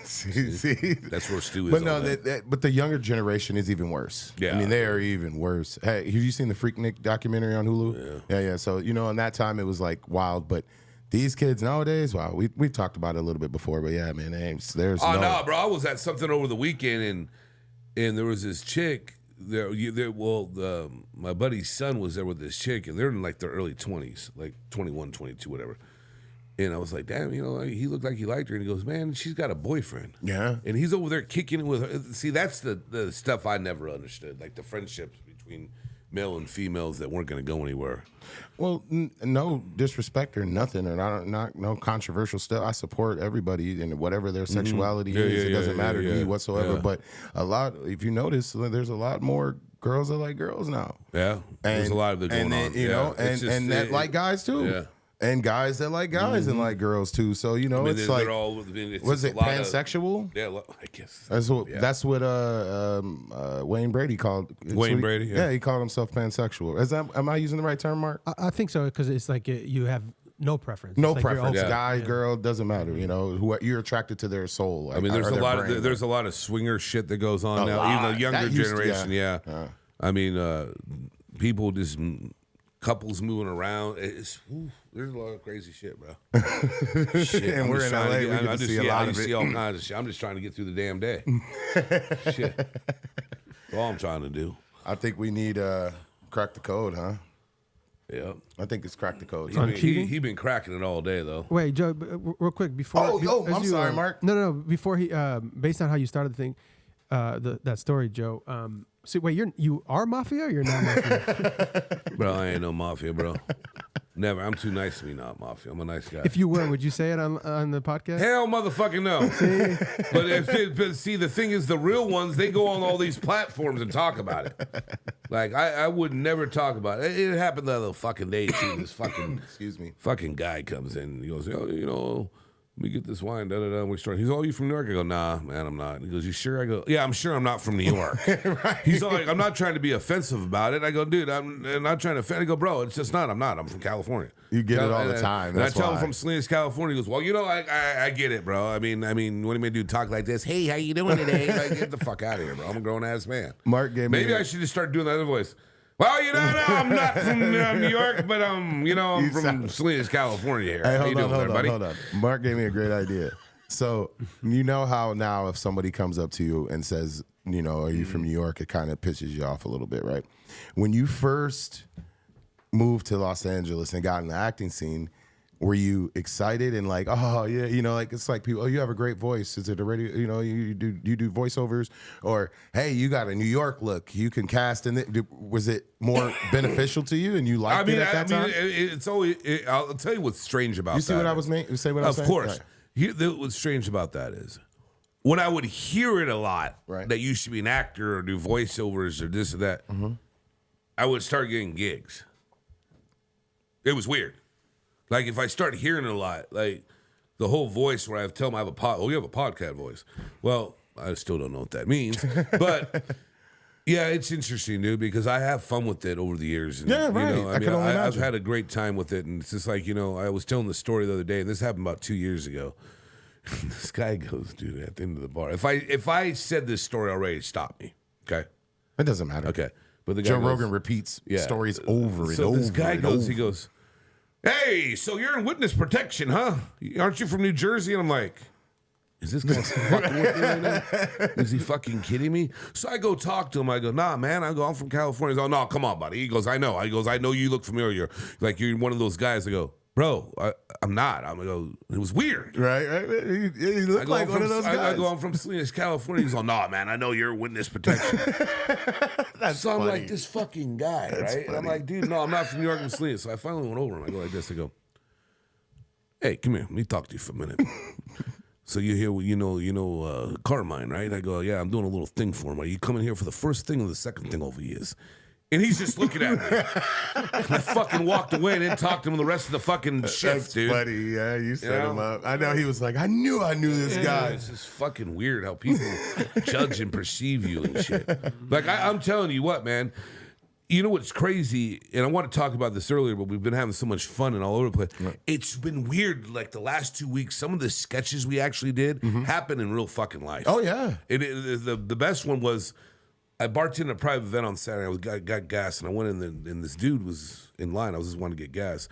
See? That's where Stu is. But on no, that. but the younger generation is even worse. Yeah. I mean, they are even worse. Hey, have you seen the Freaknik documentary on Hulu? Yeah. So, in that time it was like wild, but these kids nowadays, wow, we've talked about it a little bit before, but yeah, man, there's no, bro. I was at something over the weekend and there was this chick there. My buddy's son was there with this chick, and they're in like their early 20s, like 21, 22, whatever. And I was like, damn, he looked like he liked her. And he goes, man, she's got a boyfriend. Yeah. And he's over there kicking it with her. See, that's the stuff I never understood, like the friendships between male and females that weren't going to go anywhere. Well, no disrespect or nothing, or not no controversial stuff. I support everybody and whatever their sexuality is. It doesn't matter to me whatsoever. But if you notice, there's a lot more girls that like girls now. Yeah, there's a lot of it going on. You know, and that like guys too. Yeah. And guys that like guys and like girls too. So you know, it's like, was it pansexual? Yeah, I guess that's what Wayne Brady called. Wayne Brady. Yeah, he called himself pansexual. Am I using the right term, Mark? I think so, because it's like you have no preference. No it's preference. Like guy, girl, doesn't matter. You know, who you're attracted to their soul. Like, I mean, there's a lot of swinger shit that goes on now. Even the younger generation. I mean, people just. Couples moving around. There's a lot of crazy shit, bro. Shit. And we're in LA. We get to see a lot of it. See all kinds of shit. I'm just trying to get through the damn day. Shit. That's all I'm trying to do. I think we need crack the code, huh? Yeah. I think it's crack the code. He been cracking it all day, though. Wait, Joe, real quick before. I'm sorry, Mark. No. Before he, based on how you started the thing, that story, Joe. So wait, you are mafia or you're not mafia? Bro, I ain't no mafia, bro. Never. I'm too nice to be not mafia. I'm a nice guy. If you were, would you say it on the podcast? Hell, motherfucking no. But see, the thing is, the real ones, they go on all these platforms and talk about it. Like I would never talk about it. It happened the other fucking day. See, this fucking fucking guy comes in. And he goes, oh, you know. Let me get this wine, And we start. He's all, you from New York? I go, nah, man, I'm not. He goes, you sure? I go, yeah, I'm sure I'm not from New York. Right. He's all like, I'm not trying to be offensive about it. I go, dude, I'm not trying to offend. I go, bro, it's just not. I'm not. I'm from California. You get it all the time. And I tell him from Salinas, California. He goes, well, you know, I get it, bro. I mean, what do you mean do talk like this? Hey, how you doing today? Like, get the fuck out of here, bro. I'm a grown ass man. Mark gave me. Maybe I should just start doing the other voice. Well, you know, no, I'm not from New York, but I'm from Salinas, California here. Hey, hold on. Mark gave me a great idea. So you know how now if somebody comes up to you and says, you know, are you from New York? It kind of pisses you off a little bit, right? When you first moved to Los Angeles and got in the acting scene, were you excited and like, oh yeah, you know, like it's like people, oh, you have a great voice. Is it a radio? You know, you do voiceovers, or hey, you got a New York look. You can cast in it. Was it more beneficial to you and you liked it at that time? It's always. I'll tell you what's strange about that. You see what I was saying? You say what I was saying? Of course. What's strange about that is when I would hear it a lot, that you should be an actor or do voiceovers or this or that, I would start getting gigs. It was weird. Like if I start hearing it a lot, like the whole voice where I tell them I have you have a podcast voice. Well, I still don't know what that means, but yeah, it's interesting, dude, because I have fun with it over the years. And, yeah, right. You know, I've had a great time with it, and it's just like, you know, I was telling the story the other day, and this happened about 2 years ago. This guy goes, dude, at the end of the bar. If I said this story already, stop me, okay? It doesn't matter. Okay, but the guy Joe Rogan repeats stories over and over. So this guy goes, he goes, hey, so you're in witness protection, huh? Aren't you from New Jersey? And I'm like, is this guy fucking with me right now? Is he fucking kidding me? So I go talk to him. I go, nah, man. I go, I'm from California. He's like, no, come on, buddy. He goes, I know. I know you look familiar. Like, you're one of those guys. I go, bro, I'm not. I'm go, it was weird. Right. He looked like one of those guys. I go, I'm from Salinas, California. He's like, nah, man. I know you're witness protection. So I'm like, this fucking guy, right? And I'm like, dude, no, I'm not from New York. I'm Salinas. So I finally went over him. I go like this. I go, hey, come here. Let me talk to you for a minute. So you hear, you know, Carmine, right? I go, yeah, I'm doing a little thing for him. Are you coming here for the first thing or the second thing over years? And he's just looking at me. I fucking walked away and didn't talk to him the rest of the fucking shift, dude. That's funny. Yeah, you set him up. I know he was like, I knew this guy. It's just fucking weird how people judge and perceive you and shit. Like, I'm telling you what, man. You know what's crazy, and I want to talk about this earlier, but we've been having so much fun and all over the place. Right. It's been weird, like the last 2 weeks, some of the sketches we actually did happened in real fucking life. Oh, yeah. The best one was, I bartended a private event on Saturday. I got gas, and I went in, and this dude was in line. I was just wanting to get gas.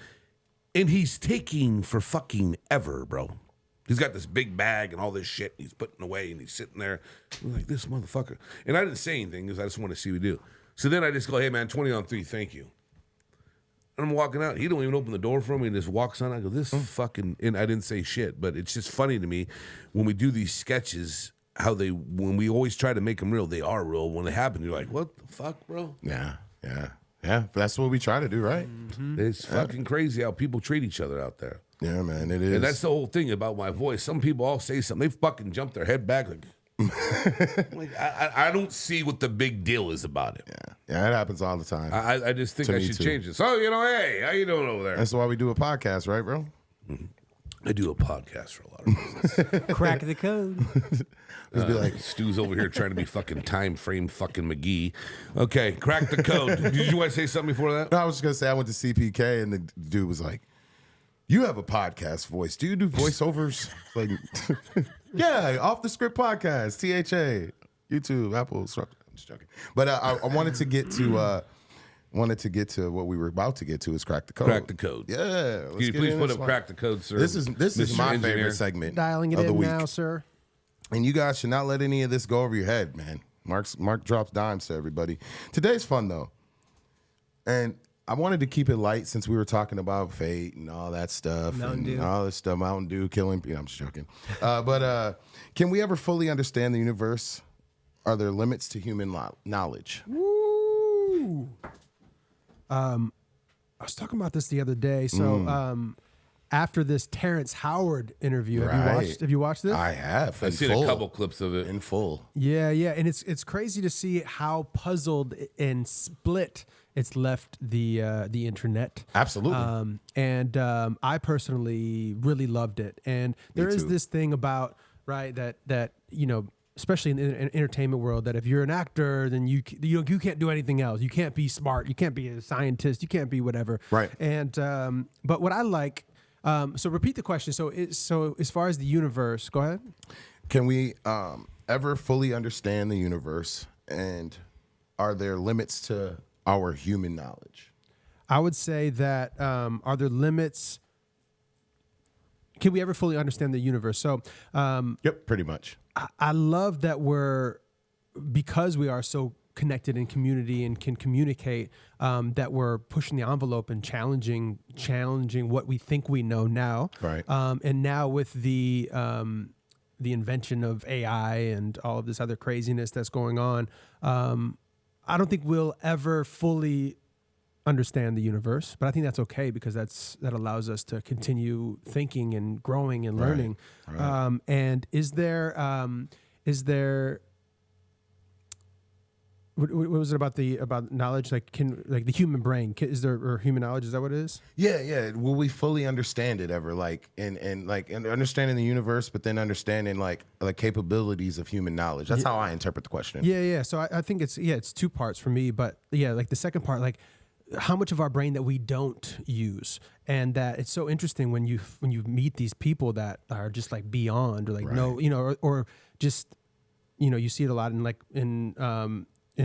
And he's taking for fucking ever, bro. He's got this big bag and all this shit, and he's putting away, and he's sitting there. I'm like, this motherfucker. And I didn't say anything because I just wanted to see what he do. So then I just go, hey, man, 20 on 3, thank you. And I'm walking out. He don't even open the door for me. He just walks on. I go, this fucking... And I didn't say shit, but it's just funny to me when we do these sketches, when we always try to make them real, they are real. When they happen, you're like, what the fuck, bro? Yeah. Yeah, that's what we try to do, right? It's fucking crazy how people treat each other out there. Yeah, man, it is. And that's the whole thing about my voice. Some people all say something, they fucking jump their head back like, I don't see what the big deal is about it. Yeah, it happens all the time. I just think I should change it. So, hey, how you doing over there? That's why we do a podcast, right, bro? I do a podcast for a lot of reasons. Crack the code. Just be like, Stu's over here trying to be fucking time frame fucking McGee. Okay, crack the code. Did you want to say something before that? no, I was just gonna say I went to CPK and the dude was like, "You have a podcast voice. Do you do voiceovers?" Like, yeah, off the script podcast, THA, YouTube, Apple. I'm just joking. But I wanted to get to what we were about to get to is crack the code. Crack the code. Yeah. Can you please put up crack the code, sir? This is Mr. my Engineer. favorite segment. Dialing it of the in week. now, sir. And you guys should not let any of this go over your head, man. Mark drops dimes to everybody. Today's fun though, and I wanted to keep it light since we were talking about fate and all that stuff, Mountain Dew. all this stuff. Mountain Dew killing. I'm just joking. But can we ever fully understand the universe? Are there limits to human knowledge? Woo. I was talking about this the other day. So after this Terrence Howard interview, have you watched this? I have. I've seen a couple clips of it. In full. Yeah, and it's crazy to see how puzzled and split it's left the internet. Absolutely. And I personally really loved it. And there is too. this thing about that especially in the entertainment world, that if you're an actor, then you can't do anything else. You can't be smart. You can't be a scientist. You can't be whatever. Right. And but what I like. So repeat the question. So as far as the universe, go ahead. Can we ever fully understand the universe? And are there limits to our human knowledge? I would say that are there limits? Can we ever fully understand the universe? So Yep, pretty much. I love that because we are so connected in community and can communicate, that we're pushing the envelope and challenging what we think we know now. Right. And now with the invention of AI and all of this other craziness that's going on, I don't think we'll ever fully understand the universe, but I think that's okay because that allows us to continue thinking and growing and learning. Right. And is there what was it about knowledge? Like the human brain? Is there or human knowledge? Is that what it is? Yeah. Will we fully understand it ever? And understanding the universe, but then understanding like the capabilities of human knowledge. That's how I interpret the question. Yeah. So I think it's two parts for me, but yeah, like the second part, like how much of our brain that we don't use, and that it's so interesting when you meet these people that are just like beyond, or like Right. or just you see it a lot in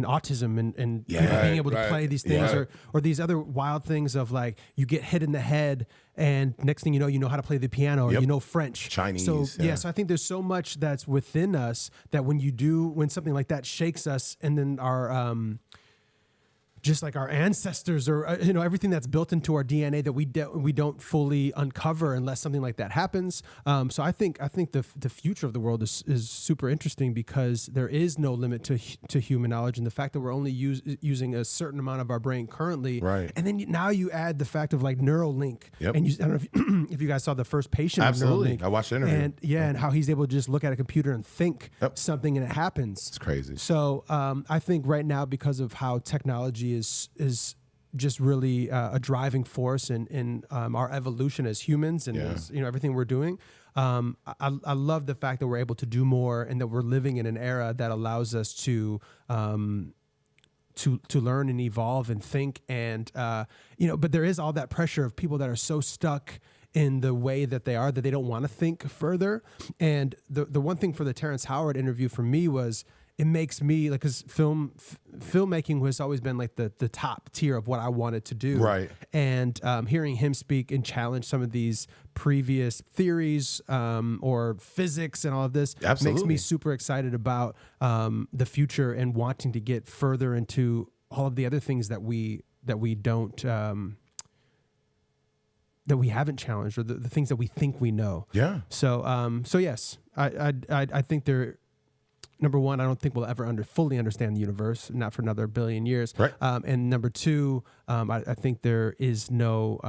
autism and people being able to play these things, or these other wild things of like you get hit in the head and next thing you know how to play the piano, or French, Chinese. So so I think there's so much that's within us that when something like that shakes us, and then our just like our ancestors, or everything that's built into our DNA that we don't fully uncover unless something like that happens. So I think the future of the world is super interesting because there is no limit to human knowledge, and the fact that we're only using a certain amount of our brain currently. Right. And then now you add the fact of like Neuralink. Yep. And I don't know if you guys saw the first patient. Absolutely. Of Neuralink. I watched the interview. And how he's able to just look at a computer and think something and it happens. It's crazy. So I think right now, because of how technology is just really a driving force in our evolution as humans and as, everything we're doing. I love the fact that we're able to do more, and that we're living in an era that allows us to learn and evolve and think, and but there is all that pressure of people that are so stuck in the way that they are, that they don't want to think further. And the one thing for the Terrence Howard interview for me was, it makes me like, because filmmaking has always been like the top tier of what I wanted to do. Right. And hearing him speak and challenge some of these previous theories or physics and all of this makes me super excited about the future and wanting to get further into all of the other things that we don't that we haven't challenged, or the things that we think we know. Yeah. So yes, I think there. number one, I don't think we'll ever fully understand the universe, not for another billion years. Right. And number two, I think there is no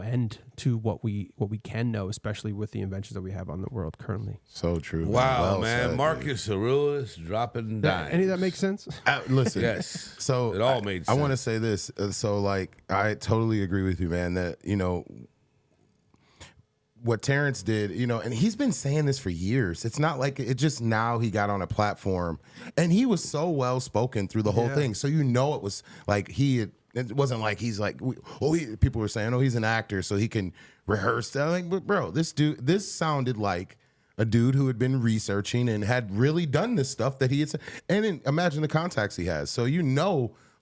end to what we can know, especially with the inventions that we have on the world currently. So true. Wow, Well man. said, Marcus Aurelius dropping dimes. Any of that makes sense? Listen. Yes. So It all made I want to sense. say this. So like, I totally agree with you, man. That what Terrence did, and he's been saying this for years. It's not like it just now he got on a platform, and he was so well spoken through the whole thing. So it was like it wasn't like he's like, people were saying, he's an actor, so he can rehearse. I'm like, but bro, this sounded like a dude who had been researching and had really done this stuff that he had. And then imagine the contacts he has. So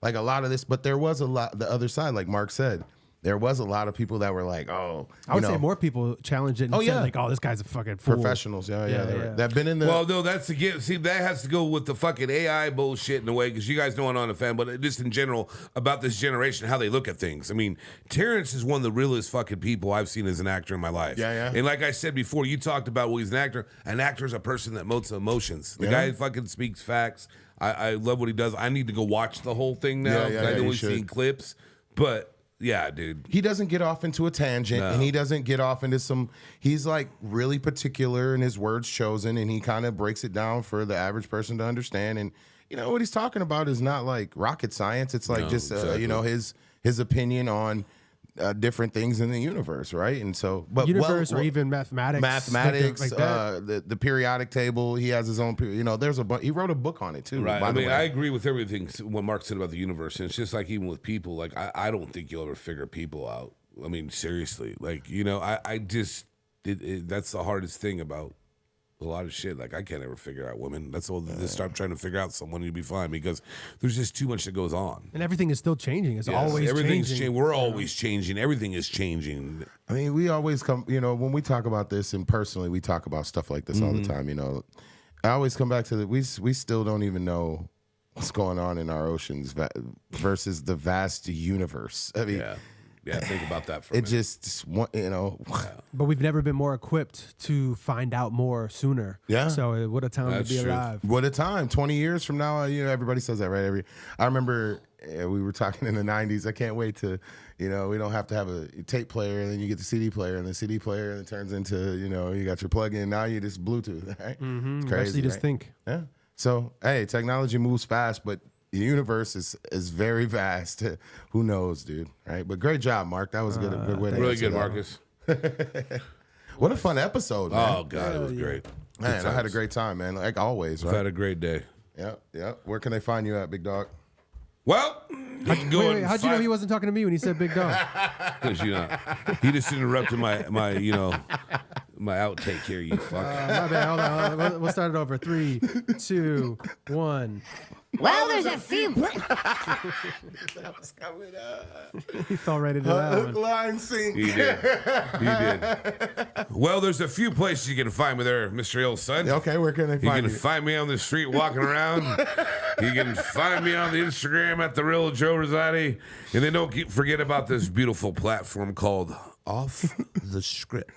like a lot of this, but there was a lot the other side, like Mark said. There was a lot of people that were like, I would say more people challenged it and said, like, this guy's a fucking fool. professionals. They've been in the. Well, no, that's again. See, that has to go with the fucking AI bullshit in a way, because you guys know I'm not a fan, but just in general about this generation, how they look at things. I mean, Terrence is one of the realest fucking people I've seen as an actor in my life. Yeah. And like I said before, you talked about, he's an actor. An actor is a person that emotes emotions. The guy fucking speaks facts. I love what he does. I need to go watch the whole thing now. I've only seen clips, but. Yeah, dude. He doesn't get off into a tangent, and he doesn't get off into he's like really particular in his words chosen, and he kind of breaks it down for the average person to understand. And what he's talking about is not like rocket science. It's like exactly. His opinion on different things in the universe, right? And so, but universe or even mathematics, like that. the periodic table. He has his own. There's he wrote a book on it too. Right. By the way. I agree with everything what Mark said about the universe, and it's just like even with people. Like I don't think you'll ever figure people out. I mean, seriously. Like I just that's the hardest thing about a lot of shit. Like I can't ever figure out women. That's all. Just start trying to figure out someone, you'll be fine, because there's just too much that goes on. And everything is still changing. It's Yes, always everything's changing. We're always changing. Everything is changing. I mean, we always come, when we talk about this, and personally, we talk about stuff like this all the time. I always come back to we still don't even know what's going on in our oceans versus the vast universe. I mean, yeah. Think about that for a it minute. just, But we've never been more equipped to find out more sooner. Yeah. So what a time That's to be true. alive. What a time! 20 years from now, everybody says that, right? I remember we were talking in the 90s. I can't wait to, we don't have to have a tape player, and then you get the CD player, and the CD player, and it turns into, you got your plug-in. Now you just Bluetooth, right? It's crazy. Actually, just right? think. Yeah. So, hey, technology moves fast, but the universe is very vast. Who knows, dude? Right? But great job, Mark. That was a good way to Really answer good, that. Marcus. What a fun episode, man. Oh God, it was great. Man, I had a great time, man. Like always, I've right? had a great day. Yeah. Where can they find you at, Big Dog? Well, you can go. Wait, how'd you know he wasn't talking to me when he said big dog? Because he just interrupted my my outtake here. You fuck. My bad. Hold on. We'll start it over. 3, 2, 1. Well, there's a few. That was coming up. He fell right into that Hook, one. line, sink. He did. Well, there's a few places you can find me there, Mr. Ill Son. Okay, where can they You find can you? find me on the street walking around. You can find me on the Instagram at the real Joe Rosati. And then don't forget about this beautiful platform called Off the Script.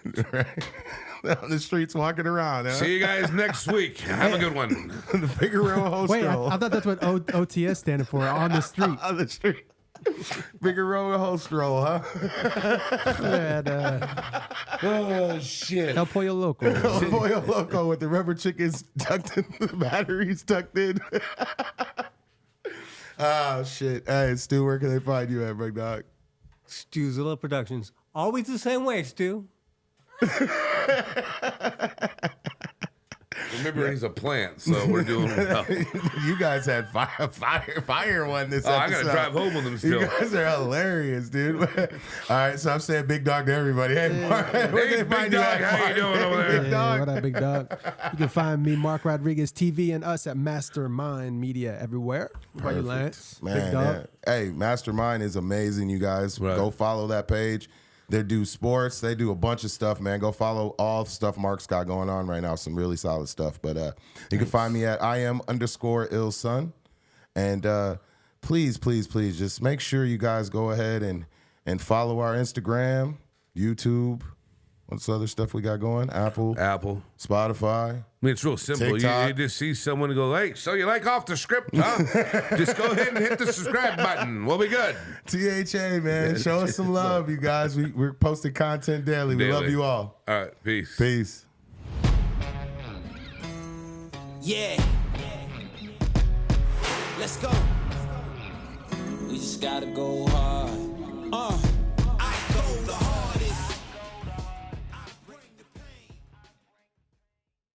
On the streets walking around. Huh? See you guys next week. Have a good one. The Figueroa host Wait, roll. I thought that's what OTS standing for, on the street. On the street. Figueroa host roll, huh? And, Oh, shit. El Pollo Loco. Pollo Loco with the rubber chickens tucked in, the batteries tucked in. Oh, shit. Hey, Stu, where can they find you at, Big Dog? Stuzilla Productions. Always the same way, Stu. Remember, he's a plant, so we're doing well. You guys had fire one this Oh, I episode. gotta drive home with him You still. guys are hilarious, dude. All right, so I'm saying Big Dog to everybody. Hey, Mark, where Hey, can they Big find you Dog, at, how you Mark? doing over there? Big Yeah, Dog. what up, big dog? You can find me, Mark Rodriguez TV, and us at Mastermind Media everywhere. How you, Lance? Man, big dog. yeah. Hey, Mastermind is amazing, you guys. Right. Go follow that page. They do sports. They do a bunch of stuff, man. Go follow all the stuff Mark's got going on right now. Some really solid stuff. But you can find me at IM_illson. And please, just make sure you guys go ahead and follow our Instagram, YouTube. What's the other stuff we got going? Apple, Apple. Spotify. mean, it's real simple. You TikTok. just see someone and go, hey, so you like off the script, huh? Just go ahead and hit the subscribe button. We'll be good. THA, man. Show us some love, you guys. We're posting content daily. We love you all. All right, peace. Peace. Yeah. Let's go. We just gotta go hard.